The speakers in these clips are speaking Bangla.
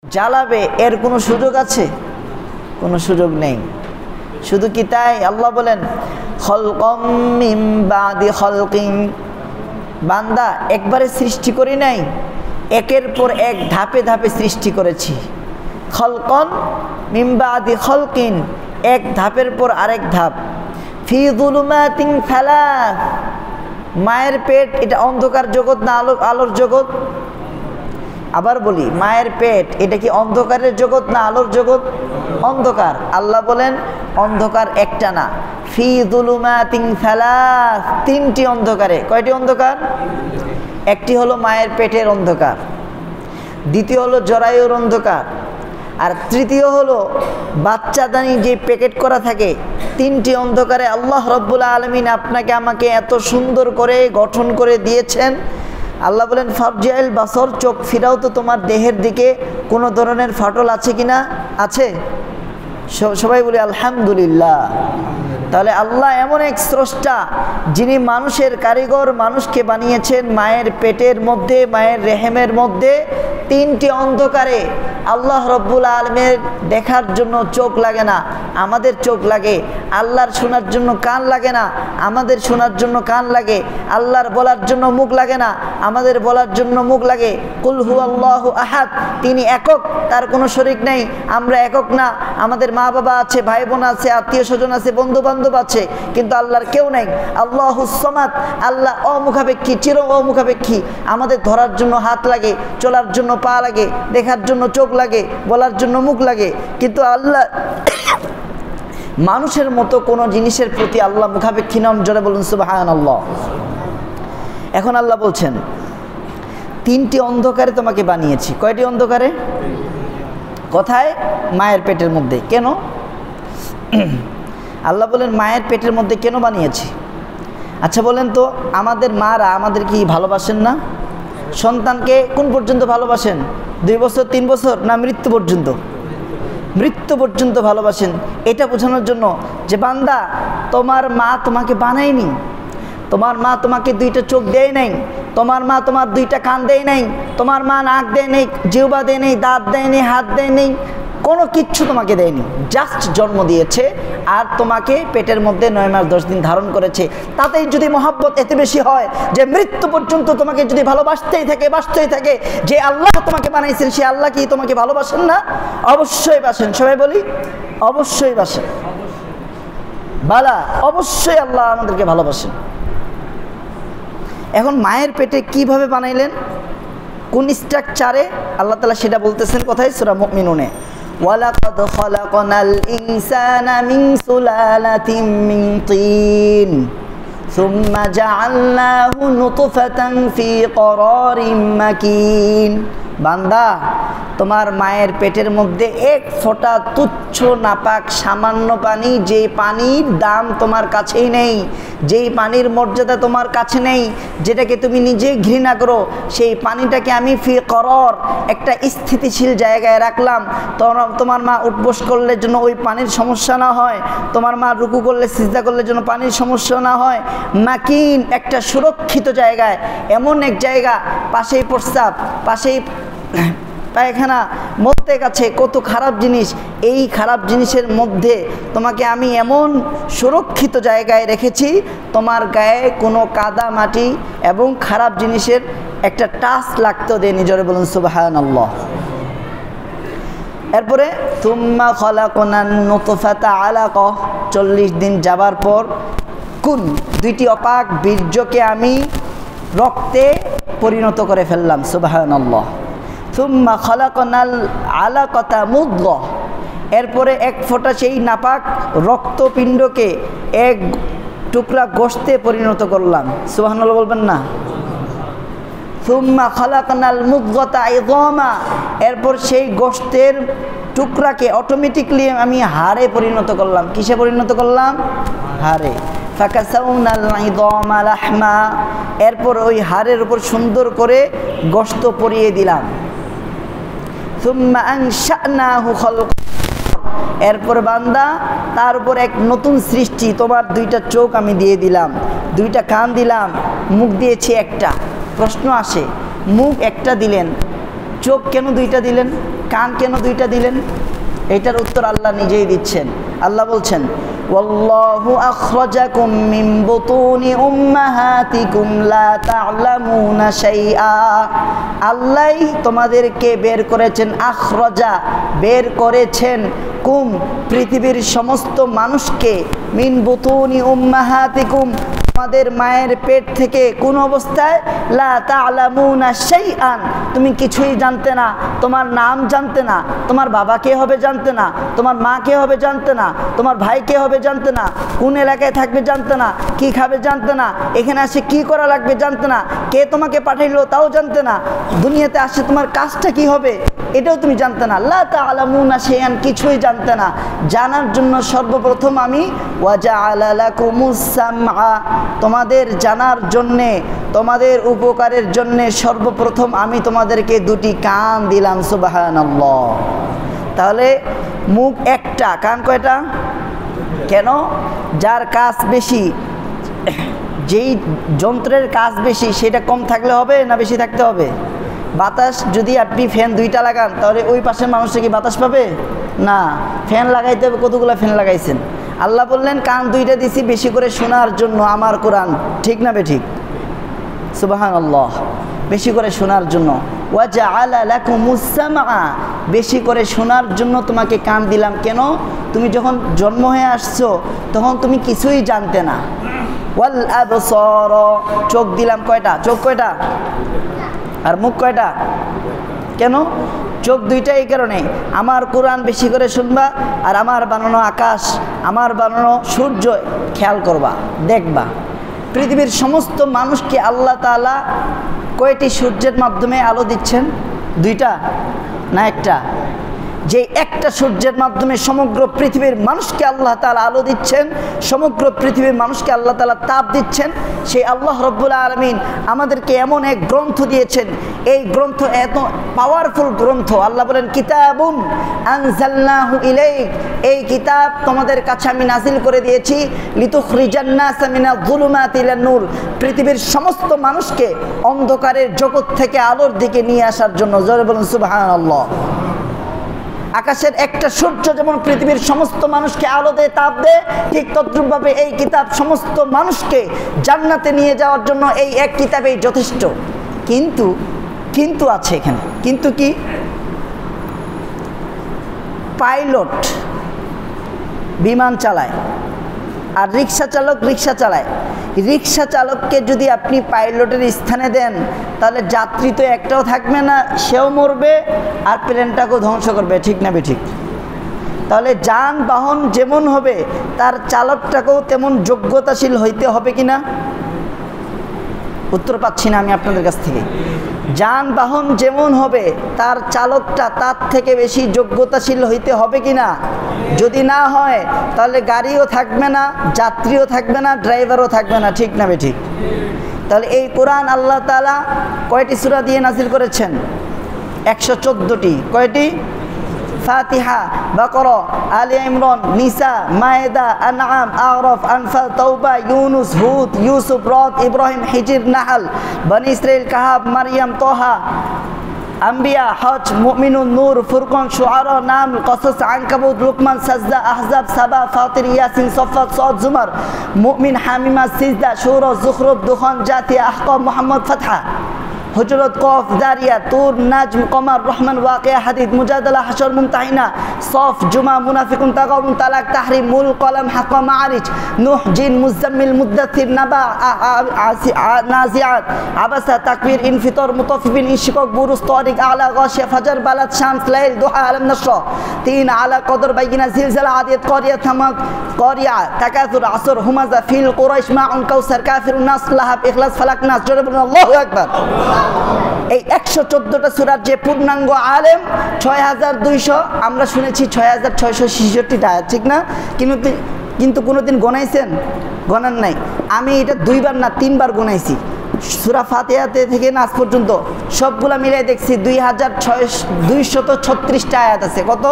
জ্বালাবে এর কোনো সুযোগ আছে? কোনো সুযোগ নেই। শুধু কি তাই? আল্লাহ বলেন খলকম মিন বাদি খলকিন, বান্দা একবারে সৃষ্টি করি নাই, একের পর এক ধাপে ধাপে সৃষ্টি করেছি। খলকন মিন বাদি খলকিন, এক ধাপের পর আরেক ধাপ। ফি যুলুমাতিন সালাস, মায়ের পেট এটা অন্ধকার জগৎ না আলোর জগৎ? আবার বলি, মায়ের পেট এটা কি অন্ধকারের জগৎ না আলোর জগৎ? অন্ধকার। আল্লাহ বলেন অন্ধকার একটা না, ফি যুলুমাতিন সালাস, তিনটি অন্ধকারে। কয়টি অন্ধকার? একটি হলো মায়ের পেটের অন্ধকার, দ্বিতীয় হলো জরায়ুর অন্ধকার, আর তৃতীয় হলো বাচ্চাদানি যে প্যাকেট করা থাকে। তিনটি অন্ধকারে আল্লাহ রব্বুল আলামিন আপনাকে আমাকে এত সুন্দর করে গঠন করে দিয়েছেন। আল্লাহ বলেন ফারজিআল বাসর, চোখ ফিরাও তো তোমার দেহের দিকে, কোনো ধরনের ফাটল আছে কিনা? আছে? সবাই বলি আলহামদুলিল্লাহ। তাহলে আল্লাহ এমন এক স্রষ্টা যিনি মানুষের কারিগর, মানুষকে বানিয়েছেন মায়ের পেটের মধ্যে, মায়ের রেহেমের মধ্যে। তিনটি অন্ধকারে আল্লাহ রব্বুল আলমের দেখার জন্য চোখ লাগে না, আমাদের চোখ লাগে। আল্লাহর শোনার জন্য কান লাগে না, আমাদের শোনার জন্য কান লাগে। আল্লাহর বলার জন্য মুখ লাগে না, আমাদের বলার জন্য মুখ লাগে। কুল হুয়াল্লাহু আহাদ, তিনি একক, তার কোনো শরীক নেই। আমরা একক না, আমাদের মা বাবা আছে, ভাই বোন আছে, আত্মীয় স্বজন আছে, বন্ধু বান্ধব আছে, কিন্তু আল্লাহর কেউ নেই। আল্লাহুস সামাদ, আল্লাহ অমুখাপেক্ষী, চির অমুখাপেক্ষী। আমাদের ধরার জন্য হাত লাগে, চলার জন্য পা লাগে, দেখার জন্য চোখ লাগে, বলার জন্য মুখ লাগে, কিন্তু আল্লাহ মানুষের মতো কোনো জিনিসের প্রতি আল্লাহ মুখাপেক্ষী নন। জোরে বলুন সুবহানাল্লাহ। এখন আল্লাহ বলছেন তিনটি অন্ধকারে তোমাকে বানিয়েছি। কয়টি অন্ধকারে? কোথায়? মায়ের পেটের মধ্যে। কেন? আল্লাহ বলেন মায়ের পেটের মধ্যে কেন বানিয়েছি? আচ্ছা বলেন তো, আমাদের মারা আমাদের কি ভালোবাসেন না? সন্তানকে কোন পর্যন্ত ভালোবাসেন? 2 বছর 3 বছর না মৃত্যু পর্যন্ত? মৃত্যু পর্যন্ত ভালোবাসেন। এটা বোঝানোর জন্য যে বান্দা, তোমার মা তোমাকে বানায়নি, তোমার মা তোমাকে 2টা চোখ দেয় নাই, তোমার মা তোমার 2টা কান দেয় নাই, তোমার মা নাক দেয় নেই, জিহ্বা দেয় নেই, দাঁত দেয় নেই, হাত দেয় নেই, কোনো কিচ্ছু তোমাকে দেয়নি। জাস্ট জন্ম দিয়েছে আর তোমাকে পেটের মধ্যে 9 মাস 10 দিন ধারণ করেছে। তাতেই যদি মহব্বত এত বেশি হয় যে মৃত্যু পর্যন্ত তোমাকে যদি ভালোবাসতেই থাকে, বাসতেই থাকে, যে আল্লাহ তোমাকে বানাইছেন সে আল্লাহ কি তোমাকে ভালোবাসেন না? অবশ্যই বাসেন। সবাই বলি অবশ্যই বাসেন। বালা, অবশ্যই আল্লাহ আমাদেরকে ভালোবাসেন। এখন মায়ের পেটে কিভাবে বানাইলেন, কোন স্ট্রাকচারে আল্লাহ তাআলা সেটা বলতেছেন কোথায়? সূরা মুমিনুনে, ওয়ালাকাদ খালাকনাল ইনসানা মিন সুলালাতিন মিন তিন সুম্মা জাআলনাহু নুতফাতান ফি করারিন মাকিন। বান্দা, তোমার মায়ের পেটের মধ্যে এক ফোঁটা তুচ্ছ নাপাক সামান্য পানি, যে পানির দাম তোমার কাছেই নেই, যেই পানির মর্যাদা তোমার কাছে নেই, যেটাকে তুমি নিজে ঘৃণা করো, সেই পানিটাকে আমি ফি করার, একটা স্থিতিশীল জায়গায় রাখলাম। তোমার মা উঠবস করলে যেন ওই পানির সমস্যা না হয়, তোমার মা রুকু করলে সিজদা করলে যেন পানির সমস্যা না হয়। মাকিন, একটা সুরক্ষিত জায়গায়, এমন এক জায়গা, পাশেই প্রস্রাব, পাশেই পায়খানা, মধ্যে কাছে কত খারাপ জিনিস। এই খারাপ জিনিসের মধ্যে তোমাকে আমি এমন সুরক্ষিত জায়গায় রেখেছি, তোমার গায়ে কোনো কাদা মাটি এবং খারাপ জিনিসের একটা টাচ লাগতে দেয়নি। জোরে বলুন সুবহানাল্লাহ। এরপরে সুম্মা খালাকনান নুতফাতা আলাকা, 40 দিন যাবার পর কোন 2টি অপাক বীর্যকে আমি রক্তে পরিণত করে ফেললাম। সুবহানাল্লাহ। সুম্মা খালাকনাল আলাকাতা মুদগা, এরপরে এক ফোঁটা সেই নাপাক রক্তপিণ্ডকে এক টুকরা গোশতে পরিণত করলাম। সুবহানাল্লাহ বলবেন না? সুম্মা খালাকনাল মুদগাতা ইযামা, এরপর সেই গোশতের টুকরাকে অটোমেটিকলি আমি হাড়ে পরিণত করলাম। কিসে পরিণত করলাম? হাড়ে। ফাকাসাউনাল ইযামা লাহমা, এরপর ওই হাড়ের উপর সুন্দর করে গোশত পরিয়ে দিলাম। সুম্মা আনশানাহু খালকা, এরপর বান্দা তার উপর এক নতুন সৃষ্টি, তোমার 2টা চোখ আমি দিয়ে দিলাম, 2টা কান দিলাম, মুখ দিয়েছি একটা। প্রশ্ন আসে, মুখ একটা দিলেন, চোখ কেন 2টা দিলেন? কান কেন দুইটা দিলেন? এটার উত্তর আল্লাহ নিজেই দিচ্ছেন। আল্লাহ বলছেন, ওয়াল্লাহু আখরাজাকুম মিন বুতুনি উম্মাহাতিকুম লা তা'লামুনা শাইআ। আল্লাহই তোমাদেরকে বের করেছেন, আখরাজা বের করেছেন, কুম পৃথিবীর সমস্ত মানুষকে, মিন বুতুনি উম্মাহাতিকুম তোমাদের মায়ের পেট থেকে। কোন অবস্থায়? লা তা'লামুনা শাইআন, তুমি কিছুই জানতে না, তোমার নাম জানতে না, তোমার বাবা কে হবে জানতে না, তোমার মা কে হবে জানতে না, তোমার ভাই কে হবে জানতে না, কোন এলাকায় থাকবে জানতে না, কি খাবে জানতে না, এখানে আসে কি করা লাগবে জানতে না, কে তোমাকে পাঠাইলো তাও জানতে না, দুনিয়াতে আসে তোমার কাজটা কি হবে এটাও তুমি জানতে না। লা তা'লামুনা শাইআন, কিছুই জানতে না। জানার জন্য সর্বপ্রথম আমি ওয়াজআলা লাকুমুস সামআ, তোমাদের জানার জন্যে, তোমাদের উপকারের জন্যে সর্বপ্রথম আমি তোমাদেরকে দুটি কান দিলাম। সুবহানাল্লাহ। তাহলে মুখ একটা, কান কয়টা? কেন? যার কাজ বেশি, যেই যন্ত্রের কাজ বেশি সেটা কম থাকলে হবে না বেশি থাকতে হবে? বাতাস যদি আপনি ফ্যান দুইটা লাগান তাহলে ওই পাশের মানুষটা কি বাতাস পাবে? না, ফ্যান লাগাইতে হবে। কতগুলো ফ্যান লাগাইছেন? আল্লাহ বললেন কান দুইটা দিছি বেশি করে শোনার জন্য আমার কোরআন। ঠিক না বেঠিক? সুবহানাল্লাহ। বেশি করে শোনার জন্য। ওয়াজআলা লাকুমুস সামআ, বেশি করে শোনার জন্য তোমাকে কান দিলাম। কেন? তুমি যখন জন্ম হয়ে আসছো তখন তুমি কিছুই জানতে না। ওয়াল আবসার, চোখ দিলাম কয়টা? চোখ কয়টা? আর মুখ কয়টা? কেন? চোখ দুইটা এই কারণে, আমার কোরআন বেশি করে শুনবা, আর আমার বানানো আকাশ, আমার বানানো সূর্য খেয়াল করবা, দেখবা। পৃথিবীর সমস্ত মানুষকে আল্লাহ তাআলা কয়টি সূর্যের মাধ্যমে আলো দিচ্ছেন? দুইটা না একটা? যে একটা সূর্যের মাধ্যমে সমগ্র পৃথিবীর মানুষকে আল্লাহ তাআলা আলো দিচ্ছেন, সমগ্র পৃথিবীর মানুষকে আল্লাহ তাআলা তাপ দিচ্ছেন, সেই আল্লাহ রব্বুল আলামিন আমাদেরকে এমন এক গ্রন্থ দিয়েছেন। এই গ্রন্থ এত পাওয়ারফুল গ্রন্থ। আল্লাহ বলেন, কিতাবুন আনজালনাহু ইলাইক, এই কিতাব তোমাদের কাছে আমি নাজিল করে দিয়েছি, লিতুখরিজান নাসা মিনাজ যুলুমাতি ইলান নূর, পৃথিবীর সমস্ত মানুষকে অন্ধকারের জগৎ থেকে আলোর দিকে নিয়ে আসার জন্য। জোরে বলুন সুবহানাল্লাহ। আকাশের একটা সূর্য যেমন পৃথিবীর সমস্ত মানুষকে আলো দেয়, তাপ দেয়, ঠিক তদ্রূপভাবে এই কিতাব সমস্ত মানুষকে জান্নাতে নিয়ে যাওয়ার জন্য এই এক কিতাবেই যথেষ্ট। কিন্তু আছে এখানে। কিন্তু কি? পাইলট বিমান চালায় আর রিক্সা চালক রিক্সা চালায়। রিক্সা চালককে যদি আপনি পাইলটের স্থানে দেন তাহলে যাত্রী তো একটাও থাকবে না, সেও মরবে আর প্লেনটাকেও ধ্বংস করবে। ঠিক না বেঠিক? তাহলে যানবাহন যেমন হবে তার চালকটাকেও তেমন যোগ্যতাশীল হইতে হবে কি না? উত্তর পাচ্ছি না আমি আপনাদের কাছ থেকে। যানবাহন যেমন হবে তার চালকটা তার থেকে বেশি যোগ্যতাশীল হইতে হবে কি না? যদি না হয় তাহলে গাড়িও থাকবে না, যাত্রীও থাকবে না, ড্রাইভারও থাকবে না। ঠিক না বেঠিক? তাহলে এই কোরআন আল্লাহ তাআলা কয়টি সূরা দিয়ে নাজিল করেছেন? 114টি। কয়টি? ফাতিহা, বাকরা, আলে ইমরান, নিসা, মায়েদা, আনআম, আরাফ, আনফাল, তাওবা, ইউনুস, হুদ, ইউসুফ, রদ, ইব্রাহিম, হিজর, নাহল, বনি ইসরাইল, কাহাব, মারইয়াম, তোহা, আম্বিয়া, হজ, মুমিনুন, নূর, ফুরকান, শুআরা, নাম, কসস, আনকাবুত, লুকমান, সাজদা, আহজাব, সাবা, ফাতির, ইয়াসিন, সফাত, সদ, জুমার, মুমিন, হামিমা, সিজদা, শুরা, যুখরুফ, দুখান, জাথিয়া, আহকাম, মুহাম্মদ, ফাতহা, হুজুরাত, কফ, দারিয়া, তুর, নাজম, কমার, রহমান, ওয়াকিয়া, হাদিদ, মুজাদালা, হাশর, মুমতাহিনা, সফ, জুমা, মুনাফিকুন, তাগাবুন, তালাক, তাহরিম, মুল, কলম, হাক্কা, মাআরিজ, নূহ, জিন, মুজাম্মিল, মুদ্দাথির, নাবা, নাজিআত, আবাসা, তাকবীর, ইনফিতর, মুতাফফিফিন, ইনশিকাক, বুরুজ, তারিক, আলা, গাশিয়া, ফাজর, বালাদ, শামস, লাইল, দুহা, আলাম, নাশর, 3 আলা, কদর, বাইয়িনা, জিলজালা, আদিয়াত, কারিয়া, তামাদ, কারিয়া, তাকাসুর, আসর, হুমাযা, ফিল, কুরাইশ, মাউন, কাউসার, কাফিরুন, নাস, লাহাব, ইখলাস, ফালাক, নাস। জোরে বলুন আল্লাহু আকবার। এই 114টা সূরার যে পূর্ণাঙ্গ আলেম 6200, আমরা শুনেছি 6666টা আয়াত। ঠিক না? কিন্তু কোনোদিন গণাইছেন? গণান নাই। আমি এটা 2 বার না 3 বার গণাইছি। সূরা ফাতিহাতে থেকে নাস পর্যন্ত সবগুলা মিলাই দেখছি 2236টা আয়াত আছে। কত?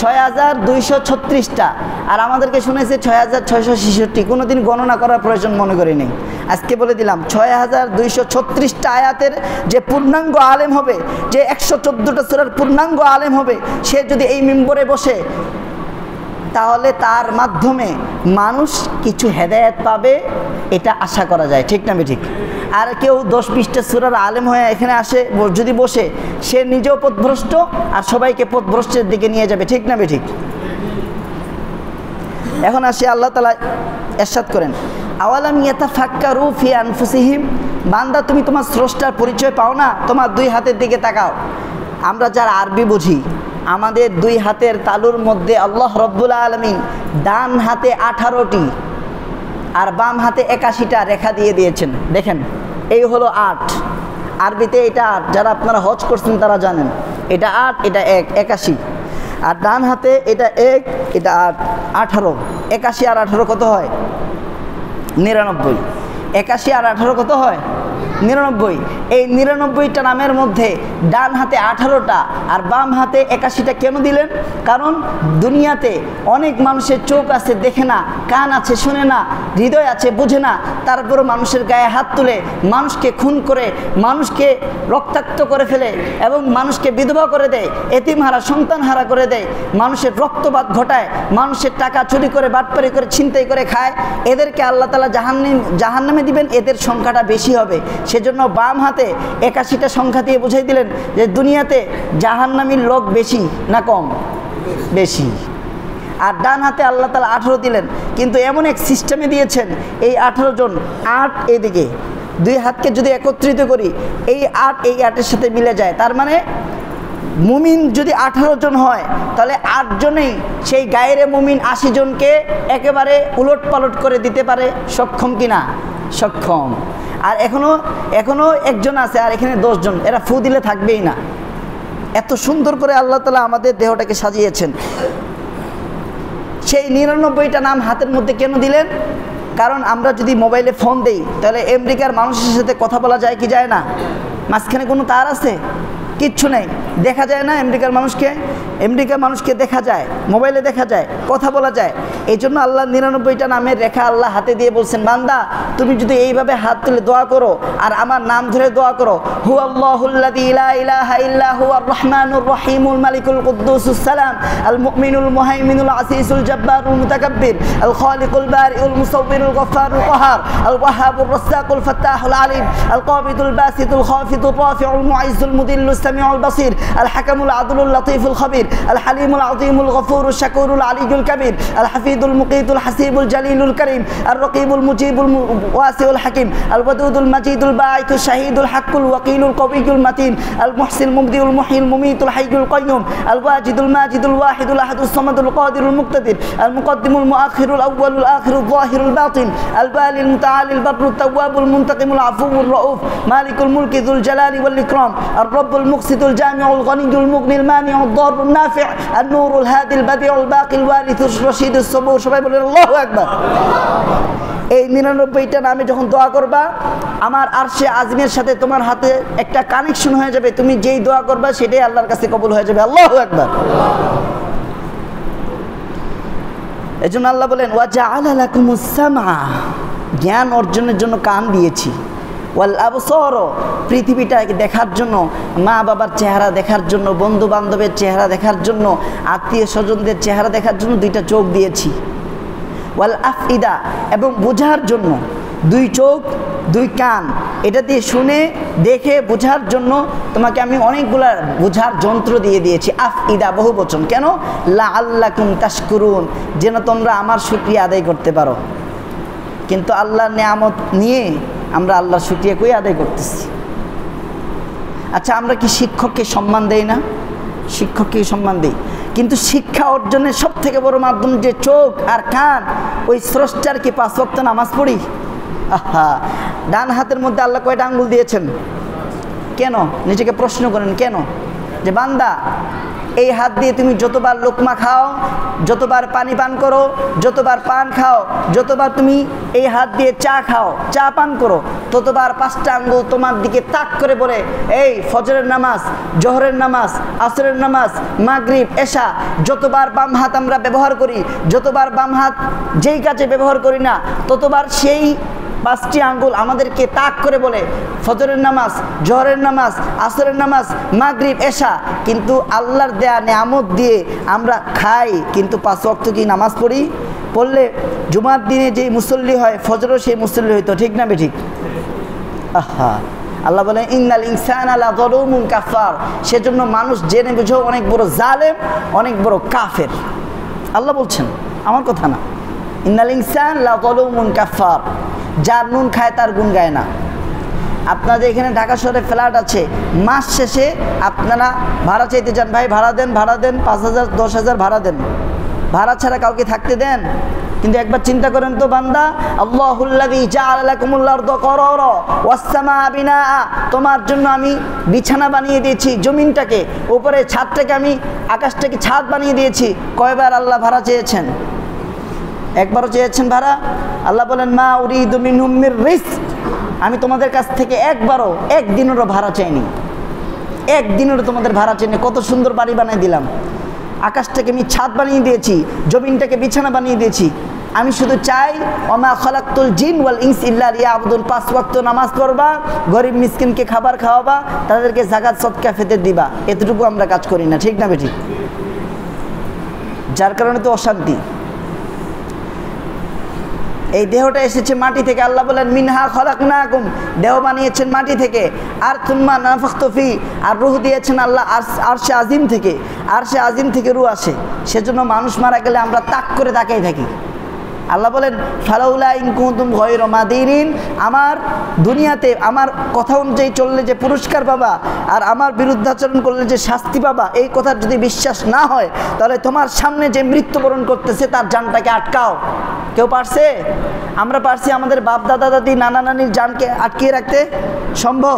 6236টা। আর আমাদেরকে শুনেছে 6666। কোনোদিন গণনা করার প্রয়োজন মনে করি নেই। আজকে বলে দিলাম ৬,২৩৬টা আয়াতের যে পূর্ণাঙ্গ আলেম হবে, যে ১১৪টা সূরার পূর্ণাঙ্গ আলেম হবে, সে যদি এই মিম্বরে বসে তাহলে তার মাধ্যমে মানুষ কিছু হেদায়েত পাবে, এটা আশা করা যায়। ঠিক না ঠিক? আর কেউ ১০-২০টা সূরার আলেম হয়ে এখানে আসে যদি বসে, সে নিজেও পথভ্রষ্ট আর সবাইকে পথভ্রষ্টের দিকে নিয়ে যাবে। ঠিক না ঠিক? এখন আসি, আল্লাহ তাআলা ইরশাদ করেন, আওয়ালাম ইয়াতাফাক্কারু ফি আনফুসিহিম, বান্দা তুমি তোমার স্রষ্টার পরিচয় পাও না? তোমার দুই হাতের দিকে তাকাও। আমরা যারা আরবি বুঝি, আমাদের দুই হাতের তালুর মধ্যে আল্লাহ রব্বুল আলামিন ডান হাতে 18টি আর বাম হাতে 81টা রেখা দিয়ে দিয়েছেন। দেখেন, এই হলো 8, আরবিতে এটা 8, যারা আপনারা হজ করছেন তারা জানেন। এটা 8, এটা 1, 81। আর ডান হাতে এটা 1, এটা 8, 18। 81 আর 18 কত হয়? 99। 81 আর 18 কত হয়? 99। এই 99টা নামের মধ্যে ডান হাতে 18টা আর বাম হাতে 81টা কেন দিলেন? কারণ দুনিয়াতে অনেক মানুষের চোখ আছে, দেখে না, কান আছে, শুনে না, হৃদয় আছে, বুঝে না, তারপরও মানুষের গায়ে হাত তুলে মানুষকে খুন করে, মানুষকে রক্তাক্ত করে ফেলে এবং মানুষকে বিধবা করে দেয়, এতিমহারা সন্তানহারা করে দেয়, মানুষের রক্তপাত ঘটায়, মানুষের টাকা চুরি করে, বাটপারি করে, ছিনতাই করে খায়। এদেরকে আল্লাহ তাআলা জাহান্নামে দিবেন, এদের সংখ্যাটা বেশি হবে। সেজন্য বাম হাতে 81টা সংখ্যা দিয়ে বুঝাই দিলেন যে দুনিয়াতে জাহান্নামীর লোক বেশি না কম? বেশি। আর ডান হাতে আল্লাহ তাআলা 18 দিলেন, কিন্তু এমন এক সিস্টেমে দিয়েছেন, এই 18 জন 8 এদিকে, দুই হাতকে যদি একত্রিত করি, এই 8 এই 8-এর সাথে মিলে যায়। তার মানে মুমিন যদি 18 জন হয়, তাহলে 8 জনেই সেই গায়রে মুমিন 80 জনকে একেবারে উলট পালট করে দিতে পারে। সক্ষম কিনা? সক্ষম। আর এখনো একজন আছে, আর এখানে 10 জন, এরা ফু দিলে থাকবেই না। এত সুন্দর করে আল্লাহ তাআলা আমাদের দেহটাকে সাজিয়েছেন। সেই 99টা নাম হাতের মধ্যে কেন দিলেন? কারণ আমরা যদি মোবাইলে ফোন দেই, তাহলে আমেরিকার মানুষের সাথে কথা বলা যায় কি যায় না? মাঝখানে কোনো তার আছে? কিচ্ছু নেই, দেখা যায় না আমেরিকার মানুষকে দেখা যায়, মোবাইলে দেখা যায়, কথা বলা যায়। এই জন্য আল্লাহ 99টা নামের রেখা আল্লাহ হাতে দিয়ে বলছেন, বান্দা তুমি যদি এইভাবে হাত তুলে দোয়া করো আর আমার নাম ধরে দোয়া করো, হু আল্লাহুল্লাযী লা ইলাহা ইল্লা হুয়ার রহমানুর রহিমুল মালিকুল কুদ্দুসুস সালাম আল মুমিনুল মুহাইমিনুল আসিসুল জব্বারুল মুতাকাব্বির আল খালিকুল বারিউল মুসাউবিরুল গফফারুল কাহার আল ওয়াহাবুর রাজ্জাকুল ফাত্তাহুল আলিম আল কাবিদুল বাসিতুল খাফিদুর রাফিউল মুইজ্জুল মুদিল্লুস সামিউল বাসির আল হাকামুল আদলুল লতীফুল খাবির আল হালিমুল আযীমুল গফুরুশ শাকুরুল আলিয়ুল কাবীর আল হাফিজুল মুকিতুল হাসিবুল জালিলুল করিম আর রকিবুল মুজিবুল ওয়াসিউল হাকিম আল ওয়াদুদুল মাজিদুল বাঈতুশ শাহীদুল হাক্কুল ওয়াকিলুল কবিয়ুল মাতিন আল মুহসিল মুবদিউল মুহয়িল মুমীতুল হাইয়ুল কাইয়ুম আল ওয়াজিদুল মাজিদুল ওয়াহিদুল আহাদুস সামাদুল কাদিরুল মুক্তাদির আল মুকদ্দিমুল মুআখিরুল আউয়ালুল আখিরুল যাহিরুল বাতিন আল বালিল মুতাআলিল বাররুত তাওয়াবুল মুনতাকিমুল আফুউর রাউফ মালিকুল মুলকি যুল জালালি ওয়াল ইকরাম আর রব্বুল মুকসিতুল জামিউল গনিয়ুল মুগনিল মানিউদ দারুন নাফি' আর নূরুল হাদিল বাদিউল বাকিল ওয়ারিসুর রশিদুস সবুর। সবাই বলেন আল্লাহু আকবার। এই 99টা নামে যখন দোয়া করবা, আমার আরশে আযমের সাথে তোমার হাতে একটা কানেকশন হয়ে যাবে। তুমি যেই দোয়া করবা সেটাই আল্লাহর কাছে কবুল হয়ে যাবে। আল্লাহু আকবার। এজন্য আল্লাহ বলেন, ওয়া জাআলা লাকুমুস সামআ, জ্ঞান অর্জনের জন্য কান দিয়েছি, ওয়াল আবসার, পৃথিবীটাকে দেখার জন্য, মা বাবার চেহারা দেখার জন্য, বন্ধু বান্ধবের চেহারা দেখার জন্য, আত্মীয় স্বজনদের চেহারা দেখার জন্য 2টা চোখ দিয়েছি, ওয়াল আফইদা, এবং বোঝার জন্য 2 চোখ 2 কান, এটা দিয়ে শুনে দেখে বোঝার জন্য তোমাকে আমি অনেকগুলা বোঝার যন্ত্র দিয়ে দিয়েছি। আফইদা বহু বচন, কেন? লাআল্লাকুম তাশকুরুন, যেন তোমরা আমার শুকরিয়া আদায় করতে পারো। কিন্তু আল্লাহর নিয়ামত নিয়ে আমরা আল্লাহর শুকরিয়া কই আদায় করতেছি? আচ্ছা, আমরা কি শিক্ষককে সম্মান দেই না? শিক্ষককে সম্মান দেই, কিন্তু শিক্ষা অর্জনের সবথেকে বড় মাধ্যম যে চোখ আর কান, ওই স্রষ্টার কি 5 ওয়াক্ত নামাজ পড়ি? আহা, ডান হাতের মধ্যে আল্লাহ কয়টা আঙ্গুল দিয়েছেন? কেন? নিজেকে প্রশ্ন করেন, কেন? যে বান্দা, এই হাত দিয়ে তুমি যতবার লোকমা খাও, যতবার পানি পান করো, যতবার পান খাও, যতবার তুমি এই হাত দিয়ে চা খাও, চা পান করো, ততবার 5টা আঙ্গুল তোমার দিকে তাক করে বলে, এই ফজরের নামাজ, জোহরের নামাজ, আসরের নামাজ, মাগরিব, এশা, যতবার বাম হাত আমরা ব্যবহার করি, যতবার বাম হাত যেই কাজে ব্যবহার করি না, ততবার সেই 5টি আঙ্গুল আমাদেরকে তাক করে বলে ফজরের নামাজ, জোহরের নামাজ, আসরের নামাজ, মাগরিব, এশা, কিন্তু আল্লাহর দেয়া নেয়ামত দিয়ে আমরা খাই, কিন্তু 5 ওয়াক্ত কি নামাজ পড়ি? পড়লে জুমার দিনে যে মুসল্লি হয় ফজরও সেই মুসল্লি হইতো, ঠিক না বেঠিক? আহা, আল্লাহ বলেন ইন্নাল ইনসানা লাযালুমুন কাফার, সেজন্য মানুষ জেনে বুঝো অনেক বড় জালেম, অনেক বড় কাফের। আল্লাহ বলছেন, আমার কথা না। ইন্নাল ইনসান লাযালুমুন কাফার, যার নুন খায় তার গুণ গায় না। আপনাদের এখানে ঢাকা শহরে ফ্ল্যাট আছে, মাস শেষে আপনারা ভাড়া চাইতে যান, ভাই ভাড়া দেন, ভাড়া দেন, 5,000 10,000 ভাড়া দেন, ভাড়া ছাড়া কাউকে থাকতে দেন? কিন্তু একবার চিন্তা করেন তো বান্দা, আল্লাহুল্লাযী জাআলা লাকুমুল আরদা করারা ওয়াস সামাআ বিনাআ, তোমার জন্য আমি বিছানা বানিয়ে দিয়েছি জমিনটাকে, উপরে ছাদটাকে আমি আকাশটাকে ছাদ বানিয়ে দিয়েছি। কয়বার আল্লাহ ভাড়া চেয়েছেন? একবারও চেয়েছেন ভাড়া? আল্লাহ বলেন মা উরিদু মিনহুম মির রিজক, আমি তোমাদের কাছ থেকে একবারও একদিনেরও ভাড়া চাইনি, একদিনেরও তোমাদের ভাড়া চাইনি। কত সুন্দর বাড়ি বানিয়ে দিলাম, আকাশটাকে আমি ছাদ বানিয়ে দিয়েছি, জমিনটাকে বিছানা বানিয়ে দিয়েছি। আমি শুধু চাই ওমা খালাকতুল জিন ওয়াল ইনস ইল্লা লিয়াবুদুন, 5 ওয়াক্ত নামাজ পড়বা, গরিব মিসকিনকে খাবার খাওয়াবা, তাদেরকে যাকাত সদকা ফিতর দিবা, এতটুকু আমরা কাজ করি না, ঠিক না বেঠিক? যার কারণে তো অশান্তি। এই দেহটা এসেছে মাটি থেকে, আল্লাহ বলেন মিনহা খলাকনাকুম, দেহ বানিয়েছেন মাটি থেকে, আর তুম্মা নাফাখতু ফি, আর রূহ দিয়েছেন আল্লাহ আরশে আজিম থেকে, আরশে আজিম থেকে রূহ আসে। সেজন্য মানুষ মারা গেলে আমরা তাক করে তাকাই থাকি। আল্লাহ বলেন ফালাউলা ইন কুনতুম গায়রা মাদিরিন, আমার দুনিয়াতে আমার কথা অনুযায়ী চললে যে পুরস্কার পাবা, আর আমার বিরুদ্ধাচরণ করলে যে শাস্তি পাবা, এই কথার যদি বিশ্বাস না হয়, তাহলে তোমার সামনে যে মৃত্যুবরণ করতেছে তার জানটাকে আটকাও। কেউ পারছে? আমরা পারছি আমাদের বাপ দাদা দাদি নানা নানির জানকে আটকিয়ে রাখতে? সম্ভব?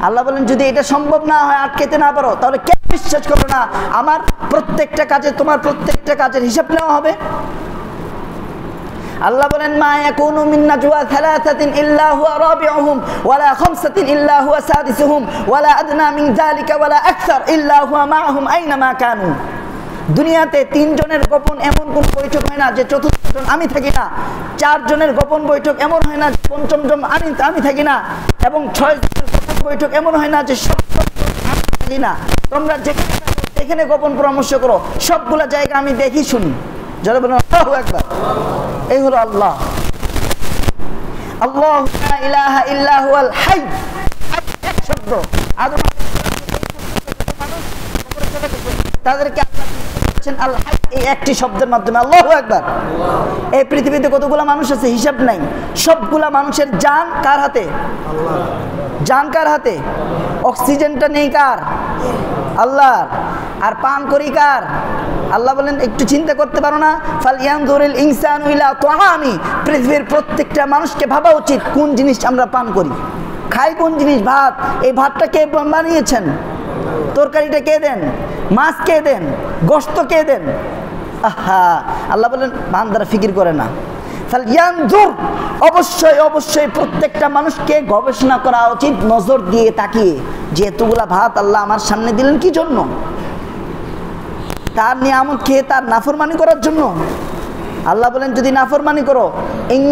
আল্লাহ বলেন যদি এটা সম্ভব না হয়, আটকাতে না পারো, তাহলে কেউ বিশ্বাস করো না আমার প্রত্যেকটা কাজে, তোমার প্রত্যেকটা কাজের হিসাব নেওয়া হবে। আল্লাহ বলেন মা ইয়াকুনু মিন নাজওয়া থালাথাতিন ইল্লা হুয়া রাবিউহুম ওয়ালা খামসাতিন ইল্লা হুয়া সাদিসুহুম ওয়ালা আদনা মিন যালিকা ওয়ালা আকসার ইল্লা হুয়া মাআহুম আইনামা কানু। দুনিয়াতে 3 জনের গোপন এমন কোন বৈঠক হয় না যে চতুর্থ জন আমি থাকি না, 4 জনের গোপন বৈঠক এমন হয় না যে পঞ্চম জন আমি থাকি না, এবং 6 জনের গোপন বৈঠক এমন হয় না যে সপ্তম জন আমি থাকি না। তোমরা যেখানে গোপন পরামর্শ করো সবগুলা জায়গা আমি দেখি শুনি। যারা বলেন আল্লাহু আকবার, এই হলো আল্লাহ। আল্লাহু লা ইলাহা ইল্লা হুয়াল হাই, এক শব্দ। আদম তাদেরকে আল হাই এই একটি শব্দের মাধ্যমে। আল্লাহু আকবার। এই পৃথিবীতে কতগুলা মানুষ আছে হিসাব নাই, সবগুলা মানুষের জান কার হাতে? জান কার হাতে? অক্সিজেনটা নেই কার? আল্লাহর। আর পান করি কার? আল্লাহ বলেন একটু চিন্তা করতে পারো না? ফালইয়ানজুরিল ইনসানু ইলা তাআমি, পৃথিবীর প্রত্যেকটা মানুষকে ভাবা উচিত কোন জিনিস আমরা পান করি, খাই কোন জিনিস। ভাত, এই ভাতটা কে বানিয়েছেন? তরকারিটা কে দেন? মাছ কে দেন? গোশত কে দেন? আহা, আল্লাহ বলেন বান্দারা ফিকির করে না। ফালইয়ানজুর, অবশ্যই অবশ্যই প্রত্যেকটা মানুষকে গবেষণা করা উচিত নজর দিয়ে তাকিয়ে, যে এতগুলা ভাত আল্লাহ আমার সামনে দিলেন কি জন্য? তার নিয়ামত খেয়ে তার নাফরমানি করার জন্য? আল্লাহ বলেন যদি নাফরমানি করো, ইন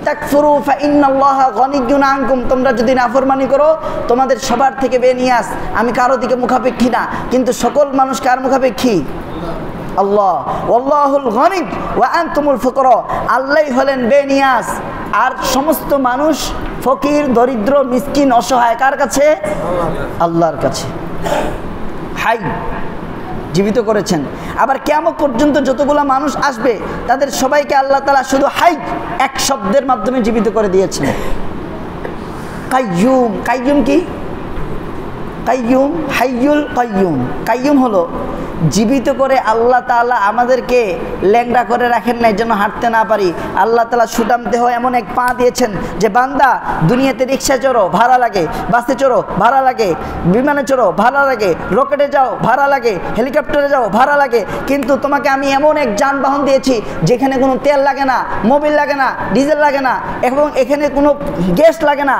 তাকফুরু ফাইন্নাল্লাহা গনিয়্যুন আনকুম, তোমরা যদি নাফরমানি করো তোমাদের সবার থেকে বেনিয়াস। আমি কারো দিকে মুখাপেক্ষী না, কিন্তু সকল মানুষ কার মুখাপেক্ষী? আল্লাহ। ওয়াল্লাহুল গনি ওয়া আনতুমুল ফুকরা, আল্লাহই হলেন বেনিয়াস, আর সমস্ত মানুষ ফকির, দরিদ্র, মিসকিন, অসহায় কার কাছে? আল্লাহর কাছে। হাই, জীবিত করেছেন। আবার কিয়ামত পর্যন্ত যতগুলা মানুষ আসবে তাদের সবাইকে আল্লাহ তাআলা শুধু হাই এক শব্দের মাধ্যমে জীবিত করে দিয়েছেন। কাইয়ুম। কাইয়ুম কি? কাইয়ুম, হাইয়ুল কাইয়ুম। কাইয়ুম হলো জীবিত করে আল্লাহ তাআলা আমাদেরকে ল্যাংড়া করে রাখেন নাই যেন হাঁটতে না পারি। আল্লাহ তাআলা সুটাম দেহ এমন এক পা দিয়েছেন যে বান্দা দুনিয়াতে রিক্সা চড়ো ভাড়া লাগে, বাসে চড়ো ভাড়া লাগে, বিমানে চড়ো ভাড়া লাগে, রকেটে যাও ভাড়া লাগে, হেলিকপ্টারে যাও ভাড়া লাগে, কিন্তু তোমাকে আমি এমন এক যানবাহন দিয়েছি যেখানে কোনো তেল লাগে না, মোবিল লাগে না, ডিজেল লাগে না, এবং এখানে কোনো গ্যাস লাগে না।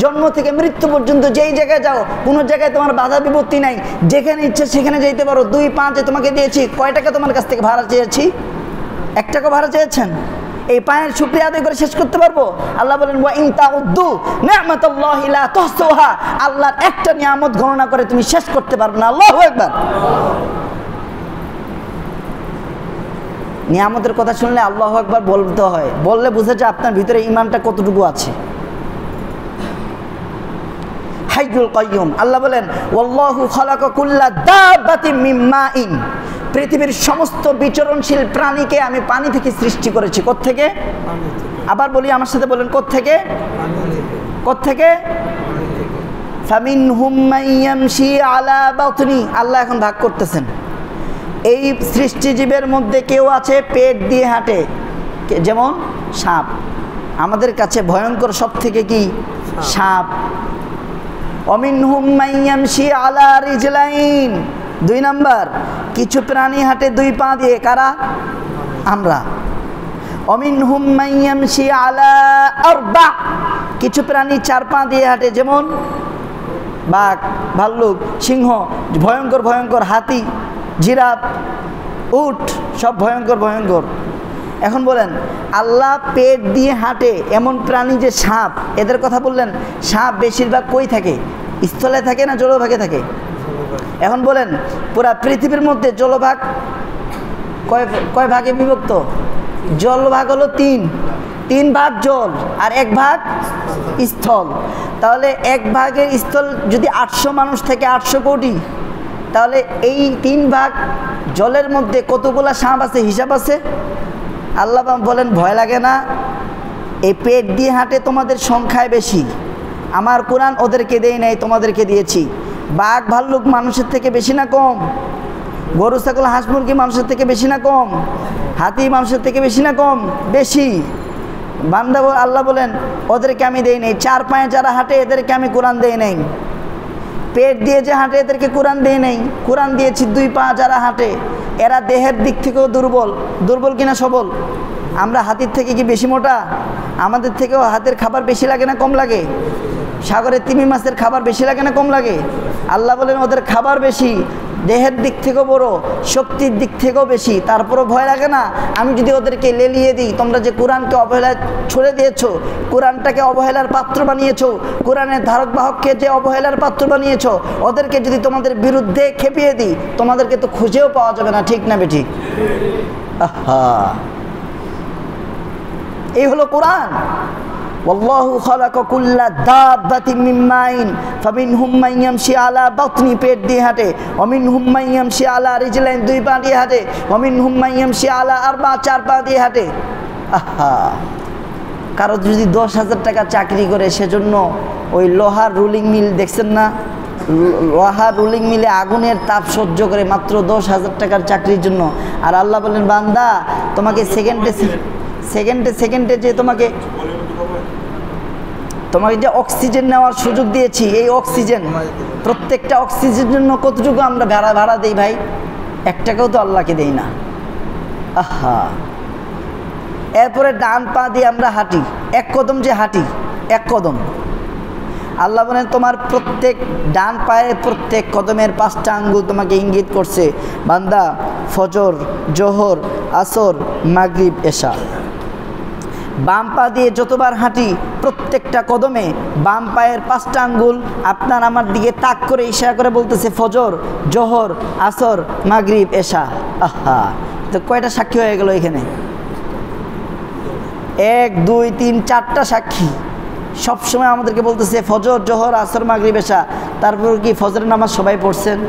জন্ম থেকে মৃত্যু পর্যন্ত যেই জায়গায় যাও কোনো জায়গায় তোমার বাধা বিপত্তি নাই, যেখানে ইচ্ছে সেখানে যেতে পারো। 2-5 তোমাকে দিয়েছি। কয় টাকা তোমার কাছ থেকে ভাড়া চেয়েছি? 1 টাকা ভাড়া চেয়েছেন? এই পায়ের শুকরিয়া আদায় করে শেষ করতে পারবো? আল্লাহ বলেন ওয়া ইন তাউদ্দু নি'মাতাল্লাহি লা তুহসুহা, আল্লাহর একটা নিয়ামত গণনা করে তুমি শেষ করতে পারবে না। আল্লাহু আকবার। নিয়ামতের কথা শুনলে আল্লাহু আকবার বলতে হয়, বললে বুঝে যায় আপনার ভিতরে ঈমানটা কতটুকু আছে। হাইয়ুল কাইয়ুম, আল্লাহ বলেন ওয়াল্লাহু খালাকা কুল্লা দাব্বাতিন মিন মাইন, পৃথিবীর সমস্ত বিচরণশীল প্রাণীকে আমি পানি থেকে সৃষ্টি করেছি। কোত্থেকে? আবার বলি, আমার সাথে বলেন, কোত্থেকে? কোত্থেকে? ফামিনহুম মান ইয়ামশি আলা বাতনি, আল্লাহ এখন ভাগ করতেছেন। এই সৃষ্টিজীবের মধ্যে কেউ আছে পেট দিয়ে হাঁটে, যেমন সাপ। আমাদের কাছে ভয়ঙ্কর সব থেকে কি? সাপ। অমিনহুম মান ইয়ামশি আলা রিজলাইন, 2 নাম্বার, কিছু প্রাণী হাঁটে 2 পা দিয়ে। কারা? আমরা। অমিনহুম মান ইয়ামশি আলা আরবা, কিছু প্রাণী 4 পা দিয়ে হাঁটে, যেমন বাঘ, ভাল্লুক, সিংহ, ভয়ঙ্কর ভয়ঙ্কর, হাতি, জিরাফ, উট, সব ভয়ঙ্কর ভয়ঙ্কর। এখন বলেন, আল্লাহ পেট দিয়ে হাঁটে এমন প্রাণী যে সাপ, এদের কথা বললেন। সাপ বেশিরভাগ কই থাকে? স্থলে থাকে না জলভাগে থাকে? এখন বলেন, পুরা পৃথিবীর মধ্যে জলভাগ কয় ভাগে বিভক্ত? জলভাগ হলো 3 ভাগ জল আর 1 ভাগ স্থল। তাহলে 1 ভাগের স্থল যদি 800 মানুষ থেকে 800 কোটি, তাহলে এই 3 ভাগ জলের মধ্যে কতগুলা সাপ আছে হিসাব আছে? আল্লাহ বলেন ভয় লাগে না? এই পেট দিয়ে হাঁটে তোমাদের সংখ্যায় বেশি, আমার কোরআন ওদেরকে দেই নাই, তোমাদেরকে দিয়েছি। বাঘ ভাল্লুক মানুষের থেকে বেশি না কম? গরু ছাগল হাঁস মুরগি মানুষের থেকে বেশি না কম? হাতি মানুষের থেকে বেশি না কম? বেশি। বান্দা আল্লাহ বলেন ওদেরকে আমি দেই নাই। 4 পায়ে যারা হাঁটে এদেরকে আমি কোরআন দেই নাই। পেট দিয়ে যে হাঁটে এদেরকে কোরআন দেই নাই, কোরআন দিয়েছি। 2 পা যারা হাঁটে এরা দেহের দিক থেকেও দুর্বল। দুর্বল কিনা সবল? আমরা হাতির থেকে কি বেশি মোটা? আমাদের থেকেও হাতের খাবার বেশি লাগে না কম লাগে? সাগরে তিমি মাছের খাবার বেশি লাগে না কম লাগে? আল্লাহ বলেন ওদের খাবার বেশি, দেহের দিক থেকেও বড়, শক্তির দিক থেকেও বেশি, তারপরও ভয় লাগে না? আমি যদি ওদেরকে লেলিয়ে দিই, তোমরা যে কোরআনকে অবহেলায় ছড়ে দিয়েছো, কোরআনটাকে অবহেলার পাত্র বানিয়েছো, কোরআনের ধারক বাহককে যে অবহেলার পাত্র বানিয়েছো, ওদেরকে যদি তোমাদের বিরুদ্ধে খেপিয়ে দিই, তোমাদেরকে তো খুঁজেও পাওয়া যাবে না। ঠিক না বেঠিক? আহা, এই হলো কোরআন। ওয়াল্লাহু খালাকা কুল্লা দাব্বাতিন মিন মাইন ফামিনহুম মান ইয়ামশি আলা বাতনি, পেট দিয়ে হাঁটে। ওয়ামিনহুম মান ইয়ামশি আলা রিজলাইন, 2 পা দিয়ে হাঁটে। ওয়ামিনহুম মান ইয়ামশি আলা আরবা, 4 পা দিয়ে হাঁটে। আহা, কারো যদি 10,000 টাকা চাকরি করে, সেজন্য ওই লোহার রুলিং মিল দেখছেন না? লোহার রুলিং মিলে আগুনের তাপ সহ্য করে মাত্র 10,000 টাকার চাকরির জন্য। আর আল্লাহ বলেন বান্দা তোমাকে সেকেন্ডে যে তোমাকে যে অক্সিজেন নেওয়ার সুযোগ দিয়েছি, এই অক্সিজেন, প্রত্যেকটা অক্সিজেনের জন্য কতটুকু আমরা ভাড়া দেই ভাই? 1 টাকাও তো আল্লাহকে দেই না। আহা, এরপরে ডান পা দিয়ে আমরা হাঁটি, 1 কদম যে হাঁটি, 1 কদম। আল্লাহ বলেন তোমার প্রত্যেক ডান পায়ের প্রত্যেক কদমের 5টা আঙ্গুল তোমাকে ইঙ্গিত করছে বান্দা ফজর, জোহর, আসর, মাগরিব, এশা। বাম পা দিয়ে যতবার হাঁটি, প্রত্যেকটা কদমে বাম পায়ের 5টা আঙ্গুল আপনার আমার দিকে তাক করে ইশারা করে বলতেছে ফজর, জোহর, আসর, মাগরিব, এশা। আহা, তো কয়টা সাক্ষী হয়ে গেল এখানে? 1, 2, 3, 4টা সাক্ষী। সবসময় আমাদেরকে বলতেছে ফজর, জোহর, আসর, মাগরিব, এশা। তারপর কি ফজরের নামাজ সবাই পড়ছেন?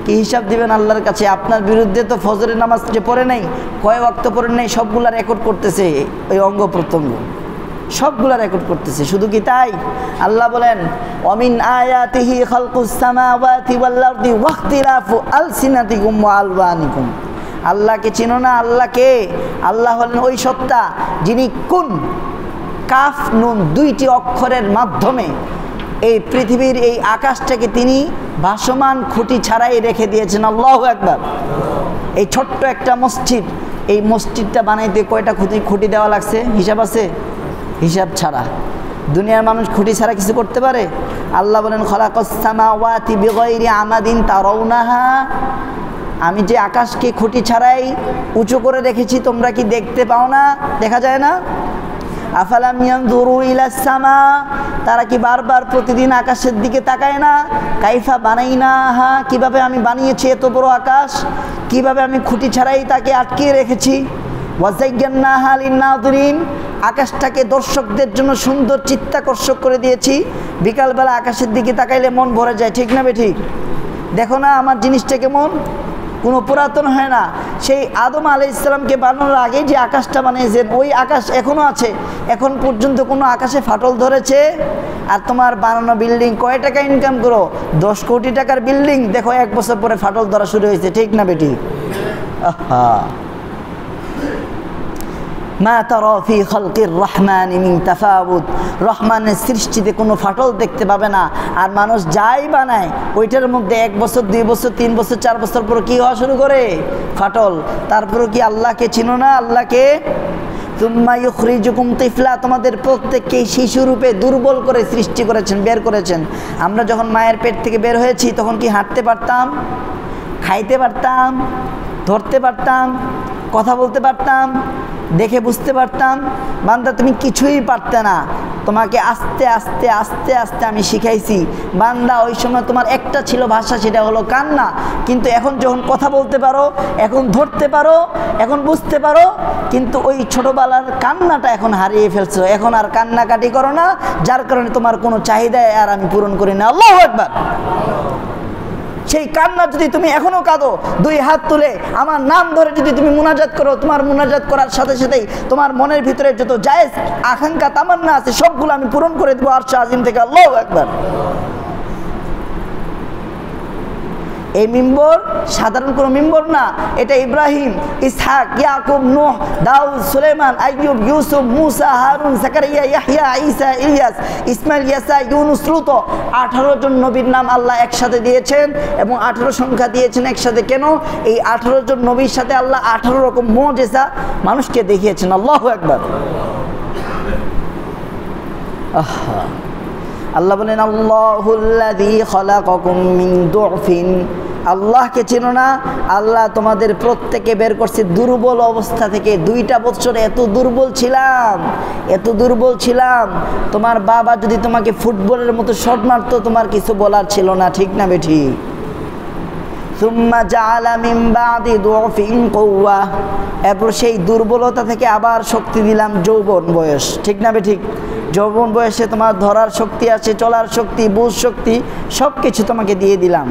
কি হিসাব দিবেন আল্লাহর কাছে? আপনার বিরুদ্ধে তো ফজরের নামাজ যে পড়ে নাই, কয় ওয়াক্ত পড়েন নাই, সবগুলা রেকর্ড করতেছে। ওই অঙ্গ প্রত্যঙ্গ সবগুলা রেকর্ড করতেছে। শুধু কি তাই? আল্লাহ বলেন ওয়ামিন আয়াতিহি খালকুস সামাওয়াতি ওয়াল আরদি ওয়াখতিলাফু আলসিনাতিকুম ওয়া আলওয়ানিকুম। আল্লাহকে চিনো না? আল্লাহকে? আল্লাহ হলেন ওই সত্তা যিনি কোন, কাফ, নুন 2টি অক্ষরের মাধ্যমে এই পৃথিবীর এই আকাশটাকে তিনি ভাসমান খুঁটি ছাড়াই রেখে দিয়েছেন। আল্লাহু আকবার। এই ছোট্ট একটা মসজিদ, এই মসজিদটা বানাইতে কয়টা খুঁটি দেওয়া লাগছে? হিসাব আছে? হিসাব ছাড়া দুনিয়ার মানুষ খুঁটি ছাড়া কিছু করতে পারে? আল্লাহ বলেন খালাকাস সামাওয়াতি বিগাইরি আমাদিন তারাউনাহা আমি যে আকাশকে খুঁটি ছাড়াই উঁচু করে রেখেছি তোমরা কি দেখতে পাও না? দেখা যায় না? আফালাম ইয়ানজুরু ইলাস সামা, তারা কি বারবার প্রতিদিন আকাশের দিকে তাকায় না? কাইফা বানাইনাহা, কিভাবে আমি বানিয়েছি এত বড় আকাশ, কিভাবে আমি খুঁটি ছাড়াই তাকে আটকিয়ে রেখেছি। ওয়াজাইয়ান্নাহা লিন-নাযিরিন, আকাশটাকে দর্শকদের জন্য সুন্দর চিত্তাকর্ষক করে দিয়েছি। বিকালবেলা আকাশের দিকে তাকাইলে মন ভরে যায়, ঠিক না বেঠিক? দেখো না আমার জিনিসটা কেমন, কোনো পুরাতন হয় না। সেই আদম আলাইহিস সালামকে বানানোর আগে যে আকাশটা বানিয়েছেন ওই আকাশ এখনও আছে। এখন পর্যন্ত কোনো আকাশে ফাটল ধরেছে? আর তোমার বানানো বিল্ডিং কয় টাকা ইনকাম করো? 10 কোটি টাকার বিল্ডিং, দেখো 1 বছর পরে ফাটল ধরা শুরু হয়েছে, ঠিক না বেটি? আহা, মা তারা ফি খালকির রহমানি মিন তাফাউত, রহমানের সৃষ্টিতে কোনো ফাটল দেখতে পাবে না। আর মানুষ যাই বানায় ওইটার মধ্যে 1 বছর 2 বছর 3 বছর 4 বছর পর কি হওয়া শুরু করে? ফাটল। তারপরে কি আল্লাহকে চিনো না? আল্লাহকে তুম্মা ইউখরিজুকুম তিফলা, তোমাদের প্রত্যেককেই শিশুরূপে দুর্বল করে সৃষ্টি করেছেন, বের করেছেন। আমরা যখন মায়ের পেট থেকে বের হয়েছি তখন কি হাঁটতে পারতাম, খাইতে পারতাম, ধরতে পারতাম, কথা বলতে পারতাম, দেখে বুঝতে পারতাম? বান্দা তুমি কিছুই পারতে না, তোমাকে আস্তে আস্তে আস্তে আস্তে আমি শিখাইছি। বান্দা ওই সময় তোমার একটা ছিল ভাষা, সেটা হলো কান্না। কিন্তু এখন যখন কথা বলতে পারো, এখন ধরতে পারো, এখন বুঝতে পারো, কিন্তু ওই ছোটোবেলার কান্নাটা এখন হারিয়ে ফেলছো। এখন আর কান্নাকাটি করো না, যার কারণে তোমার কোনো চাহিদায় আর আমি পূরণ করি না। আল্লাহু আকবার। সেই কান্না যদি তুমি এখনো কাঁদো, 2 হাত তুলে আমার নাম ধরে যদি তুমি মুনাজাত করো, তোমার মুনাজাত করার সাথে সাথেই তোমার মনের ভিতরে যত জায়েজ আকাঙ্ক্ষা তামান্না আছে সবগুলো আমি পূরণ করে দেবো আরশ আজিম থেকে। আল্লাহু আকবার। এই মিম্বর সাধারণ কোনো মিম্বর না, এটা ইব্রাহিম, ইসহাক, ইয়াকুব, নূহ, দাউদ, সুলাইমান, আইয়ুব, ইউসুফ, মুসা, হারুন, জাকারিয়া, ইয়াহইয়া, ঈসা, ইলিয়াস, ইসমাইল, ইয়াসা, ইউনুস, লূত, 18 জন নবীর নাম আল্লাহ একসাথে দিয়েছেন এবং 18 সংখ্যা দিয়েছেন একসাথে। কেন? এই 18 জন নবীর সাথে আল্লাহ 18 রকম মুজিজা মানুষকে দেখিয়েছেন। আল্লাহু আকবার। আহা, আল্লাহ বলেন আল্লাহুল্লাযী খালাকাকুম মিন দুফিন, আল্লাহকে চেনো না? আল্লাহ তোমাদের প্রত্যেকে বের করছে দুর্বল অবস্থা থেকে। 2টা বছর এত দুর্বল ছিলাম, এত দুর্বল ছিলাম, তোমার বাবা যদি তোমাকে ফুটবলের মতো শট মারতো তোমার কিছু বলার ছিল না, ঠিক না বেঠি? সুম্মা জাআলা মিন বাদি দুফিন কুওয়া, এরপর সেই দুর্বলতা থেকে আবার শক্তি দিলাম যৌবন বয়স, ঠিক না বেঠিক? যৌবন বয়সে তোমার ধরার শক্তি আছে, চলার শক্তি, বুঝ শক্তি, সব কিছু তোমাকে দিয়ে দিলাম।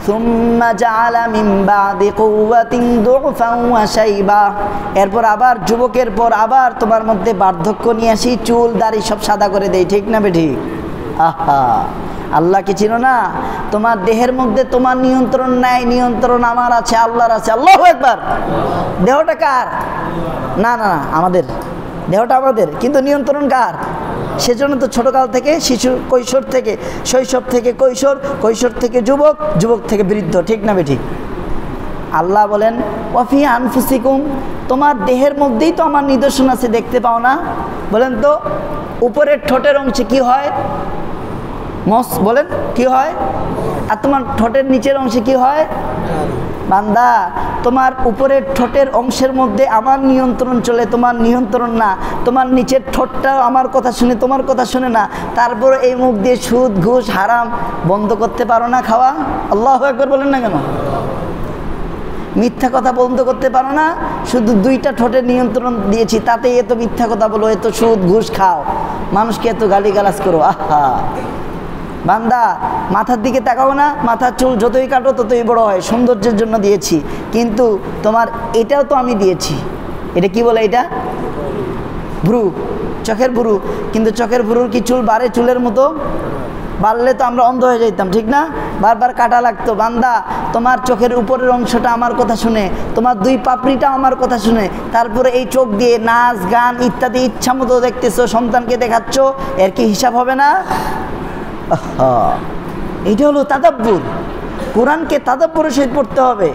সুম্মা জাআলা মিন বাদি কুওয়াতিন দুফান ওয়া শাইবা, এরপর আবার যুবকের পর আবার তোমার মধ্যে বার্ধক্য নিয়ে আসি, চুল দাড়ি সব সাদা করে দেই, ঠিক না বেঠিক? আহা, আল্লাহকে চিনো না? তোমার দেহের মধ্যে তোমার নিয়ন্ত্রণ নাই, নিয়ন্ত্রণ আমার আছে, আল্লাহর আছে। আল্লাহু আকবার। দেহটা কার? না না না, আমাদের দেহটা আমাদের, কিন্তু নিয়ন্ত্রণ কার? সেজন্য তো ছোটকাল থেকে শিশু, কৈশোর থেকে শৈশব থেকে কৈশোর, কৈশোর থেকে যুবক, যুবক থেকে বৃদ্ধ, ঠিক না বেঠিক? আল্লাহ বলেন ওয়াফি আনফুসিকুম, তোমার দেহের মধ্যেই তো আমার নিদর্শন আছে, দেখতে পাও না? বলেন তো উপরের ঠোঁটের অংশে কি হয়? মস, বলেন কি হয়? আর তোমার ঠোঁটের নিচের অংশে কি হয়? বান্দা, তোমার উপরের ঠোঁটের অংশের মধ্যে আমার নিয়ন্ত্রণ চলে, তোমার নিয়ন্ত্রণ না। তোমার নিচের ঠোঁটটাও আমার কথা শুনে, তোমার কথা শুনে না। তারপর এই মুখ দিয়ে সুদ, ঘুষ, হারাম বন্ধ করতে পারো না খাওয়া? আল্লাহু আকবার বলেন না কেন? মিথ্যা কথা বন্ধ করতে পারো না? শুধু 2টা ঠোঁটের নিয়ন্ত্রণ দিয়েছি, তাতেই এত মিথ্যা কথা বলো, এত সুদ ঘুষ খাও, মানুষকে এত গালিগালাজ করো। আহা বান্দা, মাথার দিকে তাকাও না? মাথার চুল যতই কাটো ততই বড় হয়, সৌন্দর্যের জন্য দিয়েছি, কিন্তু তোমার এটাও তো আমি দিয়েছি। এটা কি বলে? এটা ভ্রু, চোখের ভ্রু। কিন্তু চোখের ভ্রুর কি চুল বাড়ে চুলের মতো? বাড়লে তো আমরা অন্ধ হয়ে যেতাম, ঠিক না? বারবার কাটা লাগতো। বান্দা, তোমার চোখের উপরের অংশটা আমার কথা শুনে, তোমার 2 পাপড়িটা আমার কথা শুনে, তারপরে এই চোখ দিয়ে নাচ গান ইত্যাদি ইচ্ছা মতো দেখতেছো, সন্তানকে দেখাচ্ছ, এর কি হিসাব হবে না? এটা হলো তাদাব্বুর। কোরআনকে তাদাব্বুরের সহিত পড়তে হবে।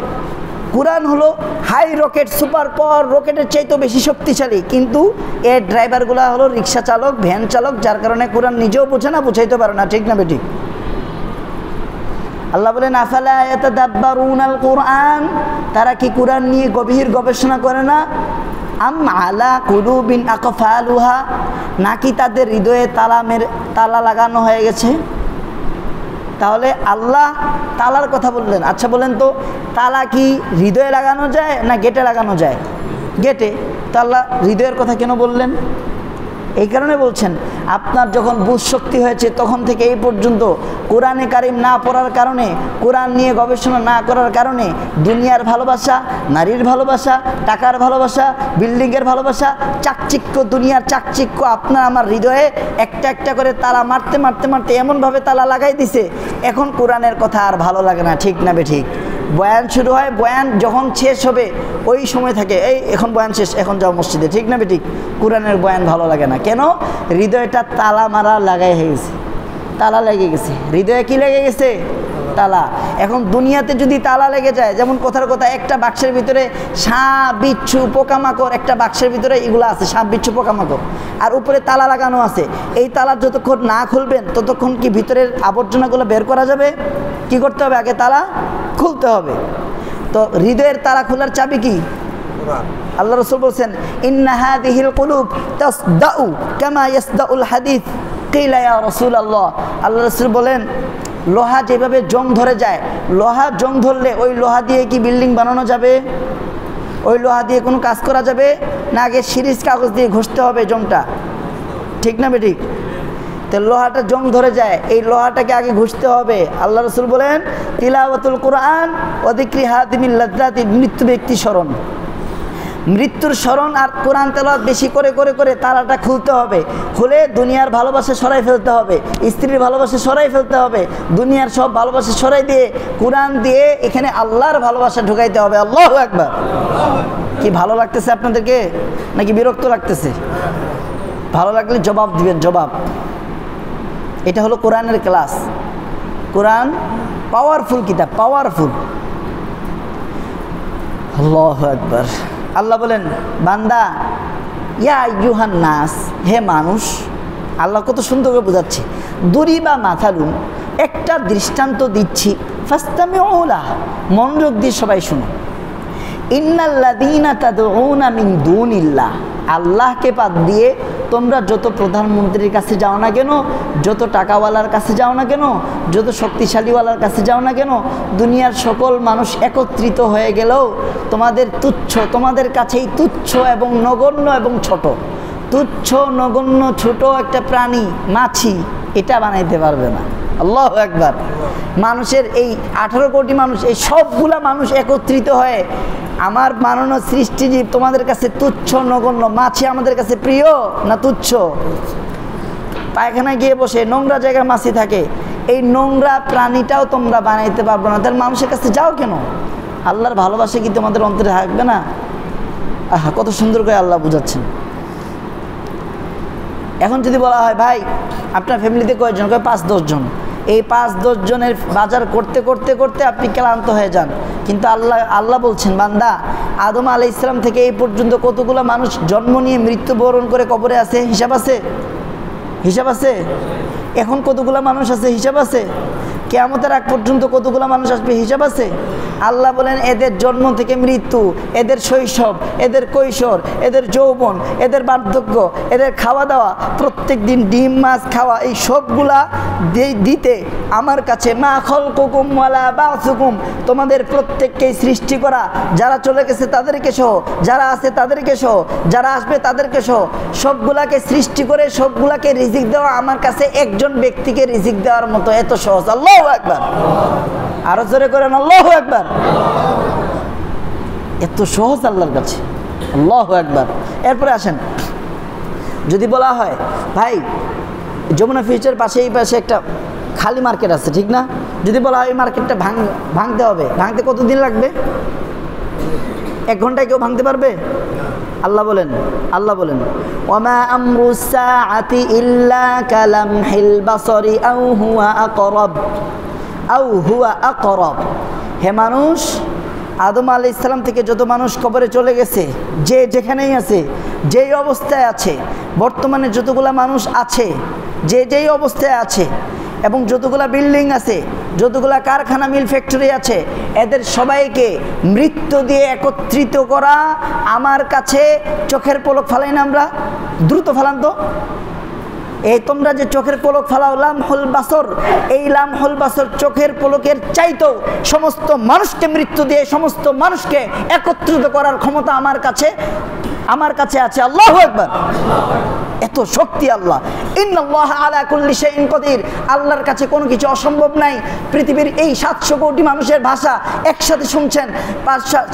কোরআন হলো হাই রকেট, সুপার পাওয়ার, রকেটের চাইতেও বেশি শক্তিশালী, কিন্তু এর ড্রাইভারগুলা হলো রিক্সা চালক, ভ্যান চালক, যার কারণে কোরআন নিজেও বোঝে না, বুঝাইতে পারে না, ঠিক না বেঠিক? আল্লাহ বলেন আফালা ইয়াতাদাব্বারুনাল কুরআন, তারা কি কোরআন নিয়ে গভীর গবেষণা করে না? আম আলা কুলুবিন আকফালুহা, নাকি তাদের হৃদয়ে তালা লাগানো হয়ে গেছে? তাহলে আল্লাহ তালার কথা বললেন। আচ্ছা বলেন তো, তালা কি হৃদয়ে লাগানো যায় না গেটে লাগানো যায়? গেটে। তো আল্লাহ হৃদয়ের কথা কেন বললেন? এই কারণে বলছেন, আপনার যখন বুঝ শক্তি হয়েছে তখন থেকে এই পর্যন্ত কোরআনে কারিম না পড়ার কারণে, কোরআন নিয়ে গবেষণা না করার কারণে দুনিয়ার ভালোবাসা, নারীর ভালোবাসা, টাকার ভালোবাসা, বিল্ডিংয়ের ভালোবাসা, চাকচিক্য, দুনিয়ার চাকচিক্য আপনার আমার হৃদয়ে একটা একটা করে তালা মারতে মারতে মারতে এমনভাবে তালা লাগাই দিছে, এখন কোরআনের কথা আর ভালো লাগে না। ঠিক না বে ঠিক? বয়ান শুরু হয়, বয়ান যখন শেষ হবে ওই সময় থাকে এই এখন বয়ান শেষ, এখন যাও মসজিদে। ঠিক না বেঠিক? কোরআনের বয়ান ভালো লাগে না। কেন? হৃদয়টা তালা মারা লাগাই হয়ে গেছে, তালা লেগে গেছে। হৃদয়ে কি লেগে গেছে? তালা। এখন দুনিয়াতে যদি তালা লেগে যায়, যেমন কথার কথা, একটা বাক্সের ভিতরে সাপ বিচ্ছু পোকামাকড়, একটা বাক্সের ভিতরে এগুলো আছে সাপ বিচ্ছু পোকামাকড়, আর উপরে তালা লাগানো আছে। এই তালা যতক্ষণ না খুলবেন ততক্ষণ কি ভিতরের আবর্জনাগুলো বের করা যাবে? কি করতে হবে? আগে তালা খুলতে হবে। তো হৃদয়ের তালা খোলার চাবি কি? আল্লাহ রাসূল বলছেন, ইন্না হাযিহিল কুলুব তাসদাউ কামা ইয়াসদাউল হাদিস। কিলা ইয়া রাসূলুল্লাহ, আল্লাহ রাসূল বলেন, লোহা যেভাবে জং ধরে যায়, লোহা জং ধরলে ওই লোহা দিয়ে কি বিল্ডিং বানানো যাবে? ওই লোহা দিয়ে কোনো কাজ করা যাবে না? আগে সিরিজ কাগজ দিয়ে ঘষতে হবে জংটা। ঠিক না বেঠিক? তো লোহাটা জং ধরে যায়, এই লোহাটাকে আগে ঘষতে হবে। আল্লাহ রাসূল বলেন, তিলাওয়াতুল কুরআন ওয়া যিকরি হাদিমিল লাযযাতি, মৃত্যু ব্যক্তি স্মরণ, মৃত্যুর স্মরণ আর কোরআন তেলাওয়াত বেশি করে করে করে তালাটা খুলতে হবে। খুলে দুনিয়ার ভালোবাসা সরাই ফেলতে হবে, স্ত্রীর ভালোবাসা সরাই ফেলতে হবে, দুনিয়ার সব ভালোবাসা সরাই দিয়ে কোরআন দিয়ে এখানে আল্লাহর ভালোবাসা ঢুকাইতে হবে। আল্লাহু আকবার। কি ভালো লাগতেছে আপনাদেরকে নাকি বিরক্ত লাগতেছে? ভালো লাগলে জবাব দিবেন, জবাব। এটা হলো কোরআনের ক্লাস। কোরআন পাওয়ারফুল কিতাব, পাওয়ারফুল। আল্লাহু আকবার। আল্লাহ বলেন, বান্দা, ইয়া আইয়ুহান নাস, হে মানুষ। আল্লাহ কত সুন্দর করে বোঝাচ্ছে। দুরিবা মাথালুন, একটা দৃষ্টান্ত দিচ্ছি, ফাস্তামিউ লাহু, মনোযোগ দিয়ে সবাই শুনো। ইন্নাল্লাযীনা তাদউনা মিন দুনিল্লাহ, আল্লাহকে বাদ দিয়ে তোমরা যত প্রধানমন্ত্রীর কাছে যাও না কেন, যত টাকাওয়ালার কাছে যাও না কেন, যত শক্তিশালীওয়ালার কাছে যাও না কেন, দুনিয়ার সকল মানুষ একত্রিত হয়ে গেলেও তোমাদের তুচ্ছ, তোমাদের কাছেই তুচ্ছ এবং নগণ্য এবং ছোট, তুচ্ছ নগণ্য ছোট একটা প্রাণী মাছি, এটা বানাইতে পারবে না। আল্লাহু আকবার। মানুষের এই 18 কোটি মানুষ, এই সবগুলা মানুষ একত্রিত হয়ে আমার বানানো সৃষ্টিজীব তোমাদের কাছে তুচ্ছ নগণ্য, মাছি আমাদের কাছে প্রিয় না তুচ্ছ? পায়খানায় গিয়ে বসে নোংরা জায়গায় মাছি থাকে, এই নোংরা প্রাণীটাও তোমরা বানাইতে পারবে না, তার মানুষের কাছে যাও কেন? আল্লাহর ভালোবাসা কি তোমাদের অন্তরে থাকবে না? আহা, কত সুন্দর করে আল্লাহ বুঝাচ্ছেন। এখন যদি বলা হয়, ভাই আপনার ফ্যামিলিতে কয়জন? কয় 5-10 জন। এই 5-10 জনের বাজার করতে করতে করতে আপনি ক্লান্ত হয়ে যান। কিন্তু আল্লাহ বলছেন, বান্দা, আদম আলাইহিস সালাম থেকে এই পর্যন্ত কতগুলো মানুষ জন্ম নিয়ে মৃত্যুবরণ করে কবরে আছে? হিসাব আছে? হিসাব আছে? এখন কতগুলো মানুষ আছে? হিসাব আছে? কিয়ামতের আগ পর্যন্ত কতগুলো মানুষ আসবে? হিসাব আছে? আল্লাহ বলেন, এদের জন্ম থেকে মৃত্যু, এদের শৈশব, এদের কৈশোর, এদের যৌবন, এদের বার্ধক্য, এদের খাওয়া দাওয়া, প্রত্যেক দিন ডিম মাছ খাওয়া, এই সবগুলা দিতে আমার কাছে মা খলকুকুম ওয়ালা বাসুকুম, তোমাদের প্রত্যেককেই সৃষ্টি করা, যারা চলে গেছে তাদেরকে সহ, যারা আছে তাদেরকে সহ, যারা আসবে তাদেরকে সহ, সবগুলাকে সৃষ্টি করে সবগুলাকে রিজিক দেওয়া আমার কাছে একজন ব্যক্তিকে রিজিক দেওয়ার মতো এত সহজ। আল্লাহু আকবার। আরো জোরে করেন আল্লাহু আকবার। এত সহজ আল্লাহর কাছে। আল্লাহু আকবার। এরপরে আসেন, যদি বলা হয়, ভাই যমুনা ফিউচার পাশে এই পাশে একটা খালি মার্কেট আছে, ঠিক না? যদি বলা হয় এই মার্কেটটা ভাঙতে হবে, ভাঙতে কতদিন লাগবে? 1 ঘন্টায় কেউ ভাঙতে পারবে? আল্লাহ বলেন ওয়ামা আমরুস সাআতি ইল্লা কালামহিল বাসরি আও হুয়া আকরাব। হে মানুষ, আদম আলাইহিস সালাম থেকে যত মানুষ কবরে চলে গেছে, যে যেখানেই আছে, যেই অবস্থায় আছে, বর্তমানে যতগুলা মানুষ আছে, যে যেই অবস্থায় আছে, এবং যতগুলা বিল্ডিং আছে, যতগুলা কারখানা মিল ফ্যাক্টরি আছে এদের সবাইকে মৃত্যু দিয়ে একত্রিত করা আমার কাছে চোখের পলক ফালাই না আমরা? দ্রুত ফালান তো। এই তোমরা যে চোখের পলক ফালাও লামহুল বাসর, এই লামহুল বাসর চোখের পলকের চাইতেও সমস্ত মানুষকে মৃত্যু দিয়ে সমস্ত মানুষকে একত্রিত করার ক্ষমতা আমার কাছে আছে। আল্লাহু আকবার। এত শক্তি আল্লাহ। ইন্নাল্লাহ আলা কুল্লি শাইইন কদির। আল্লাহর কাছে কোনো কিছু অসম্ভব নাই। পৃথিবীর এই 700 কোটি মানুষের ভাষা একসাথে শুনছেন,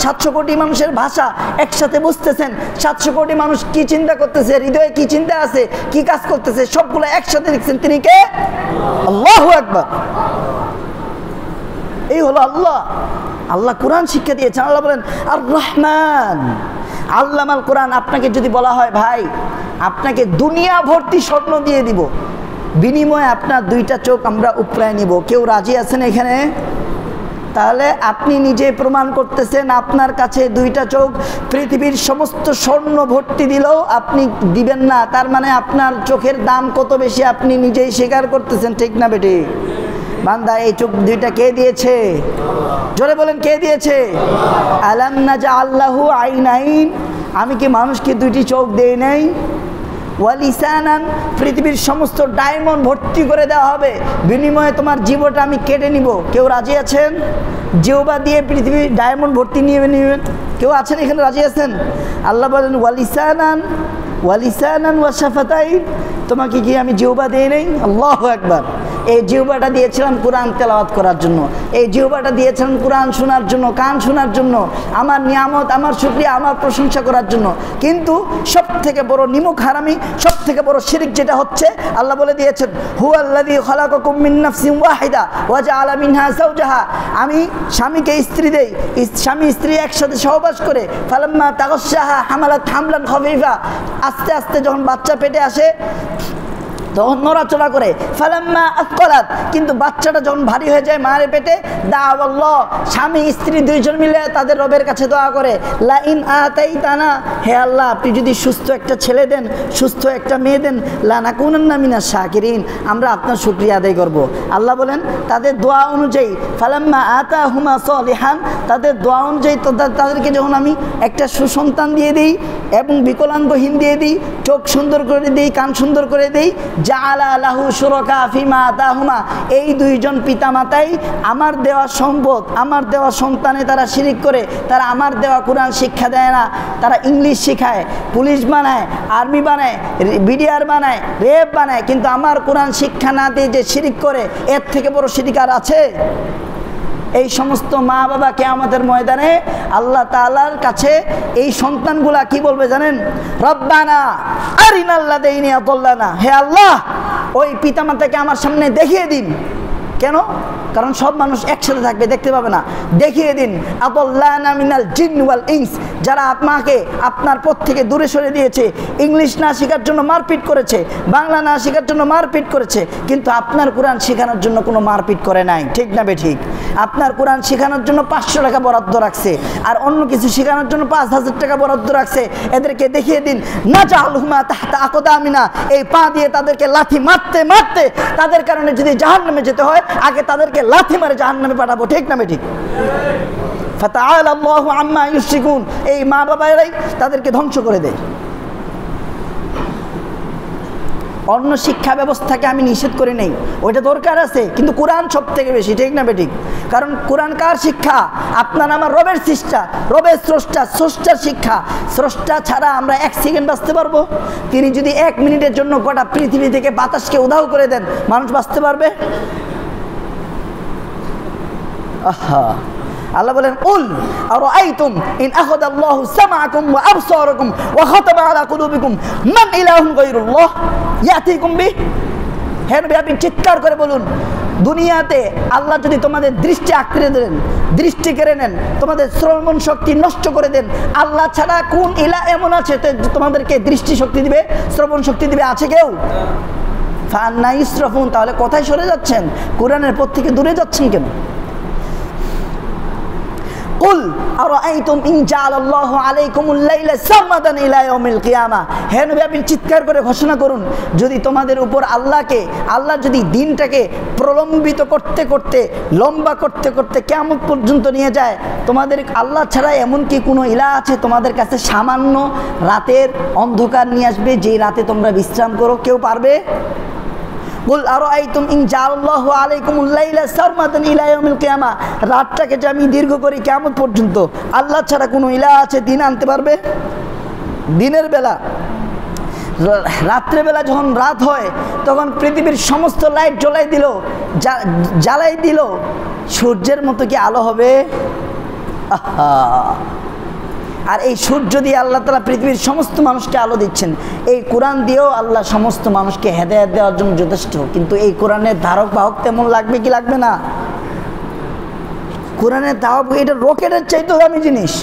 700 কোটি মানুষের ভাষা একসাথে বুঝতেছেন, 700 কোটি মানুষ কি চিন্তা করতেছে, হৃদয়ে কি চিন্তা আছে, কি কাজ করতেছে, সবগুলো একসাথে দেখছেন। তিনি কে? আল্লাহু আকবার। এই হলো আল্লাহ। আল্লাহ কোরআন শিক্ষা দিয়েছেন। আল্লাহ বলেন আর রহমান আল্লামাল কোরআন। আপনাকে যদি বলা হয় ভাই আপনাকে দুনিয়া ভর্তি স্বর্ণ দিয়ে দিব, বিনিময়ে আপনার 2টা চোখ আমরা উপড়ায় নিব, কেউ রাজি আছেন এখানে? তাহলে আপনি নিজে প্রমাণ করতেছেন আপনার কাছে 2টা চোখ পৃথিবীর সমস্ত স্বর্ণ ভর্তি দিলেও আপনি দিবেন না। তার মানে আপনার চোখের দাম কত বেশি আপনি নিজেই স্বীকার করতেছেন, ঠিক না বেটি? বান্দা এই চোখ 2টা কে দিয়েছে? জোরে বলেন কে দিয়েছে? আলাম নাজআল্লাহু আইনাইন। আমি কি মানুষকে 2টি চোখ দেই নাই? ওয়ালিসানান, পৃথিবীর সমস্ত ডায়মন্ড ভর্তি করে দেওয়া হবে, বিনিময়ে তোমার জীবটা আমি কেটে নিব। কেউ রাজি আছেন? জিহ্বা দিয়ে পৃথিবীর ডায়মন্ড ভর্তি নিয়ে নেবেন? কেউ আছেন এখানে রাজি আছেন? আল্লাহ বলেন ওয়ালিসানান ওয়া শাফাতাইন। তোমাকে কি আমি জিহ্বা দেই নাই? আল্লাহু আকবার। এই জিহ্বাটা দিয়েছিলাম কোরআন তেলাওয়াত করার জন্য, এই জিহ্বাটা দিয়েছিলাম কোরআন শোনার জন্য, কান শোনার জন্য, আমার নিয়ামত, আমার শুকরিয়া, আমার প্রশংসা করার জন্য। কিন্তু সব থেকে বড় নিমক হারামি, সব থেকে বড় শিরক যেটা হচ্ছে, আল্লাহ বলে দিয়েছেন হুয়াল্লাযী খালাকাকুম মিন নাফসিন ওয়াহিদা ওয়া জাআলা মিনহা যাওজাহা। আমি স্বামীকে স্ত্রী দেই, স্বামী স্ত্রী একসাথে সহবাস করে, ফালাম্মা তাগাশশাহা হামালাত হামলান খাফীফা। আস্তে আস্তে যখন বাচ্চা পেটে আসে তখন নড়াচড়া করে, ফালাম্মা আতকালাত, কিন্তু বাচ্চাটা যখন ভারী হয়ে যায় মায়ের পেটে, দাআল্লাহ, স্বামী স্ত্রী 2জন মিলে তাদের রবের কাছে দোয়া করে, লা ইন আতাইতানা, হে আল্লাহ আপনি যদি সুস্থ একটা ছেলে দেন, সুস্থ একটা মেয়ে দেন, লানাকুনান্না মিনাশ শাকিরিন, আমরা আপনার শুকরিয়া আদায় করব। আল্লাহ বলেন তাদের দোয়া অনুযায়ী, ফালাম্মা আতাহুমা সলিহান, তাদের দোয়া অনুযায়ী তাদেরকে যখন আমি একটা সুসন্তান দিয়ে দিই এবং বিকলাঙ্গহীন দিয়ে দিই, চোখ সুন্দর করে দিই, কান সুন্দর করে দিই, জাআলা লাহু শুরাকা ফিমা আতাহুমা, এই 2জন পিতামাতাই আমার দেওয়া সম্পদ, আমার দেওয়া সন্তানে তারা শিরিক করে, তারা আমার দেওয়া কোরআন শিক্ষা দেয় না, তারা ইংলিশ শেখায়, পুলিশ বানায়, আর্মি বানায়, বিডিআর বানায়, রেপ বানায়, কিন্তু আমার কোরআন শিক্ষা না দিয়ে যে শিরিক করে, এর থেকে বড় শিরিক আর আছে? এই সমস্ত মা বাবাকে আমাদের ময়দানে আল্লাহ তাআলার কাছে এই সন্তানগুলা কি বলবে জানেন? রব্বানা আরিনাল্লাযীনা আযাল্লানা, হে আল্লাহ ওই পিতামাতাকে আমার সামনে দেখিয়ে দিন। কেন? কারণ সব মানুষ একসাথে থাকবে, দেখতে পাবে না। দেখিয়ে দিন আযাল্লানা মিনাল জিন্নি ওয়াল ইনস, যারা আপনাকে আপনার পথ থেকে দূরে সরে দিয়েছে, ইংলিশ না শেখার জন্য মারপিট করেছে, বাংলা না শেখার জন্য মারপিট করেছে, কিন্তু আপনার কোরআন শেখানোর জন্য কোনো মারপিট করে নাই, ঠিক না বেঠিক? আপনার কোরআন শেখানোর জন্য 500 টাকা বরাদ্দ রাখছে, আর অন্য কিছু শেখানোর জন্য 5000 টাকা বরাদ্দ রাখছে। এদেরকে দেখিয়ে দিন নাজআলহুমা তাহতা আকদামিনা, এই পা দিয়ে তাদেরকে লাথি মারতে মারতে তাদের কারণে যদি জাহান্নামে যেতে হয়, আগে তাদেরকে লাথি মারে জাহান্নামে পাঠাবো, ঠিক না বেঠিক? ফাতাআলা আল্লাহু আম্মা ইউশরিকুন, এই মা বাবারাই তাদেরকে ধ্বংস করে দেয়। অন্য শিক্ষা ব্যবস্থাকে আমি নিষেধ করে নেই, ওইটা দরকার আছে, কিন্তু কোরআন সব থেকে বেশি, ঠিক না বেঠিক? কারণ কোরআন কার শিক্ষা? আপনার আমার রবের সৃষ্টা, রবের স্রষ্টার শিক্ষা। স্রষ্টা ছাড়া আমরা 1 সেকেন্ড বাঁচতে পারবো? তিনি যদি 1 মিনিটের জন্য গোটা পৃথিবী থেকে বাতাসকে উধাও করে দেন, মানুষ বাঁচতে পারবে? আহা, আল্লাহ বলেন উল আরাআইতুম ইন আখাযাল্লাহু সামআকুম ওয়া আবসারাকুম ওয়া খাতামা আলা কুলুবিকুম মান ইলাহুন গায়রুল্লাহ ইয়াতিকুম বিহ। হে নবী আপনি চিৎকার করে বলুন, দুনিয়াতে আল্লাহ যদি তোমাদের দৃষ্টি আঁকড়ে দেন, দৃষ্টি কেড়ে নেন, তোমাদের শ্রবণ শক্তি নষ্ট করে দেন, আল্লাহ ছাড়া কোন ইলাহ এমন আছে তোমাদেরকে দৃষ্টি শক্তি দিবে, শ্রবণ শক্তি দিবে? আছে কেউ? ফান্না ইসরাফুন, তাহলে কোথায় সরে যাচ্ছেন? কোরআনের পথ থেকে দূরে যাচ্ছেন কেন? কুল আরাআইতুম ইন জাআলাল্লাহু আলাইকুমুল লাইলা সারমাদান ইলা ইয়াউমিল কিয়ামা, হে নবী আপনি চিৎকার করে ঘোষণা করুন, যদি তোমাদের উপর আল্লাহ যদি দিনটাকে প্রলম্বিত করতে করতে লম্বা করতে করতে কিয়ামত পর্যন্ত নিয়ে যায়, তোমাদের আল্লাহ ছাড়া এমন কি কোনো ইলাহ আছে তোমাদের কাছে সামান্য রাতের অন্ধকার নিয়ে আসবে, যেই রাতে তোমরা বিশ্রাম করো? কেউ পারবে? কুল আরাআইতুম ইন জাআলাল্লাহু আলাইকুমুল লাইলা সারমাদান ইলা ইয়াউমিল কিয়ামা, রাতটাকে যে আমি দীর্ঘ করি কিয়ামত পর্যন্ত, আল্লাহ ছাড়া কোনো ইলাহ আছে দিন আনতে পারবে? দিনের বেলা, রাত্রেবেলা যখন রাত হয় তখন পৃথিবীর সমস্ত লাইট জ্বালাই দিল, সূর্যের মতো কি আলো হবে? আর এই সূর্য দিয়ে আল্লাহ তাআলা পৃথিবীর সমস্ত মানুষকে আলো দিচ্ছেন। এই কোরআন দিয়েও আল্লাহ সমস্ত মানুষকে হেদায়েত দেওয়ার জন্য যথেষ্ট। কিন্তু এই কোরআনের ধারক বাহক তেমন লাগবে কি লাগবে না? কোরআনের ধারক, এটা রকেটের চাইতেও দামি জিনিস।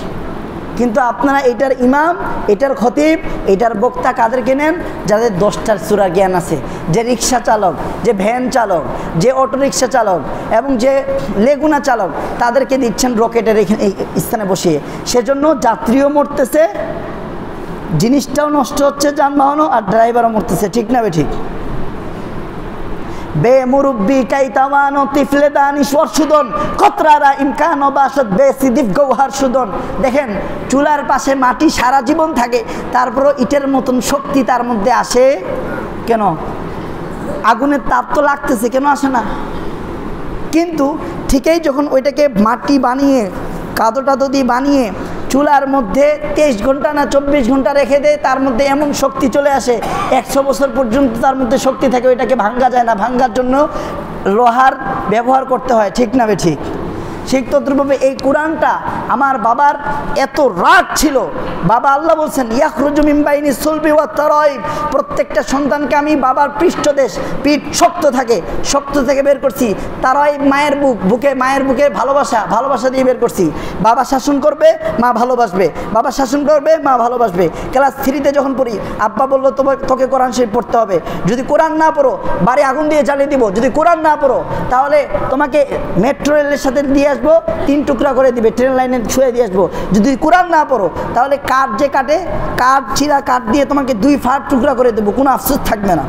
কিন্তু আপনারা এটার ইমাম, এটার খতিব, এটার বক্তা কাদেরকে নেন? যাদের 10টার সূরা জ্ঞান আছে, যে রিক্সা চালক, যে ভ্যান চালক, যে অটোরিক্সা চালক এবং যে লেগুনা চালক, তাদেরকে দিচ্ছেন রকেটের এই স্থানে বসিয়ে। সেজন্য যাত্রীও মরতেছে, জিনিসটাও নষ্ট হচ্ছে, যানবাহনও, আর ড্রাইভারও মরতেছে। ঠিক না ঠিক? বেমুরব্বি কাইতাওয়ানো তিফলে দানিশ ওয়ারশুদন কতরারা ইমকান বাসাত বেসিদিফ গৌহার সুদন। দেখেন, চুলার পাশে মাটি সারা জীবন থাকে, তারপরও ইটের মতন শক্তি তার মধ্যে আসে কেন? আগুনের তাপ তো লাগতেছে, কেন আসে না? কিন্তু ঠিকই যখন ওইটাকে মাটি বানিয়ে, কাদো টাদো দিয়ে বানিয়ে চুলার মধ্যে 23 ঘন্টা না 24 ঘন্টা রেখে দেয়, তার মধ্যে এমন শক্তি চলে আসে, 100 বছর পর্যন্ত তার মধ্যে শক্তি থাকে, ওইটাকে ভাঙ্গা যায় না। ভাঙ্গার জন্য লোহার ব্যবহার করতে হয়। ঠিক না ঠিক? ঠিক তদ্রূপভাবে এই কোরআনটা আমার বাবার এত রাগ ছিল, বাবা আল্লাহ বলছেন ইয়াখরুজু মিন বাইনি সুলবি ওয়াত তারাইব, প্রত্যেকটা সন্তানকে আমি বাবার পৃষ্ঠদেশ, পিঠ শক্ত থেকে বের করছি। তারাইব মায়ের মায়ের বুকে ভালোবাসা দিয়ে বের করছি। বাবা শাসন করবে, মা ভালোবাসবে, বাবা শাসন করবে, মা ভালোবাসবে। ক্লাস 3-তে যখন পড়ি, আব্বা বললো তোকে কোরআন শরীফ পড়তে হবে, যদি কোরআন না পড়ো বাড়ি আগুন দিয়ে জ্বালিয়ে দিব, যদি কোরআন না পড়ো তাহলে তোমাকে মেট্রো রেলের সাথে দিয়ে আসবো, 3 টুকরা করে দিবে, ট্রেন লাইনে ছুঁয়ে দিয়ে আসবো। যদি কোরআন না পড়ো তাহলে কাঠ যে কাটে, ছিঁড়া কাঠ দিয়ে তোমাকে 2 ফাট টুকরা করে দেবো, কোনো আফসোস থাকবে না।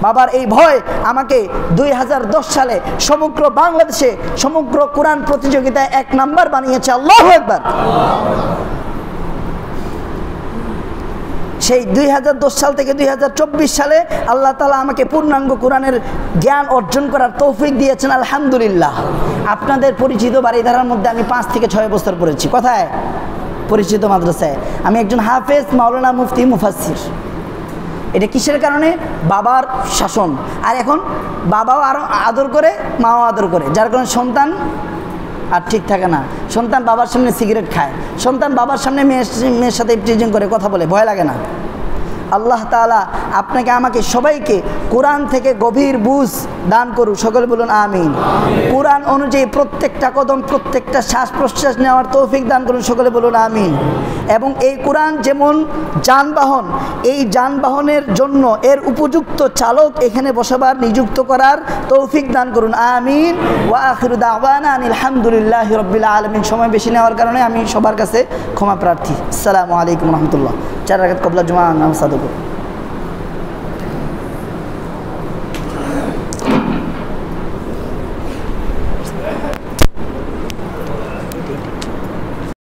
বাবার এই ভয় আমাকে 2010 সালে সমগ্র বাংলাদেশে সমগ্র কোরআন প্রতিযোগিতায় 1 নাম্বার বানিয়েছে। আল্লাহু আকবার। সেই 2010 সাল থেকে 2024 সালে আল্লাহ তাআলা আমাকে পূর্ণাঙ্গ কোরআনের জ্ঞান অর্জন করার তৌফিক দিয়েছেন, আলহামদুলিল্লাহ। আপনাদের পরিচিত বাড়িধারার মধ্যে আমি 5 থেকে 6 বছর পড়েছি। কোথায়? পরিচিত মাদ্রাসায়। আমি একজন হাফেজ, মাওলানা, মুফতি, মুফাসসির। এটা কিসের কারণে? বাবার শাসন। আর এখন বাবাও আরও আদর করে, মাও আদর করে, যার কারণে সন্তান আর ঠিক থাকে না। সন্তান বাবার সামনে সিগারেট খায়, সন্তান বাবার সামনে মেয়ের সাথে ইপটিজিং করে কথা বলে, ভয় লাগে না? আল্লাহ তাআলা আপনাকে আমাকে সবাইকে কোরআন থেকে গভীর বুঝ দান করুন। সকলে বলুন আমিন। কোরআন অনুযায়ী প্রত্যেকটা কদম, প্রত্যেকটা শ্বাস প্রশ্বাস নেওয়ার তৌফিক দান করুন। সকলে বলুন আমিন। এবং এই কোরআন যেমন যানবাহন, এই যানবাহনের জন্য এর উপযুক্ত চালক এখানে বসাবার নিযুক্ত করার তৌফিক দান করুন। আমিন। ওয়া আখিরু দাওয়ানা আনিল হামদুলিল্লাহি রাব্বিল আলামিন। সময় বেশি নেওয়ার কারণে আমি সবার কাছে ক্ষমা প্রার্থী। আসসালামু আলাইকুম রহমতুল্লাহ। 4 রাকাত কবলা জুমা নামাজ আদা করুন।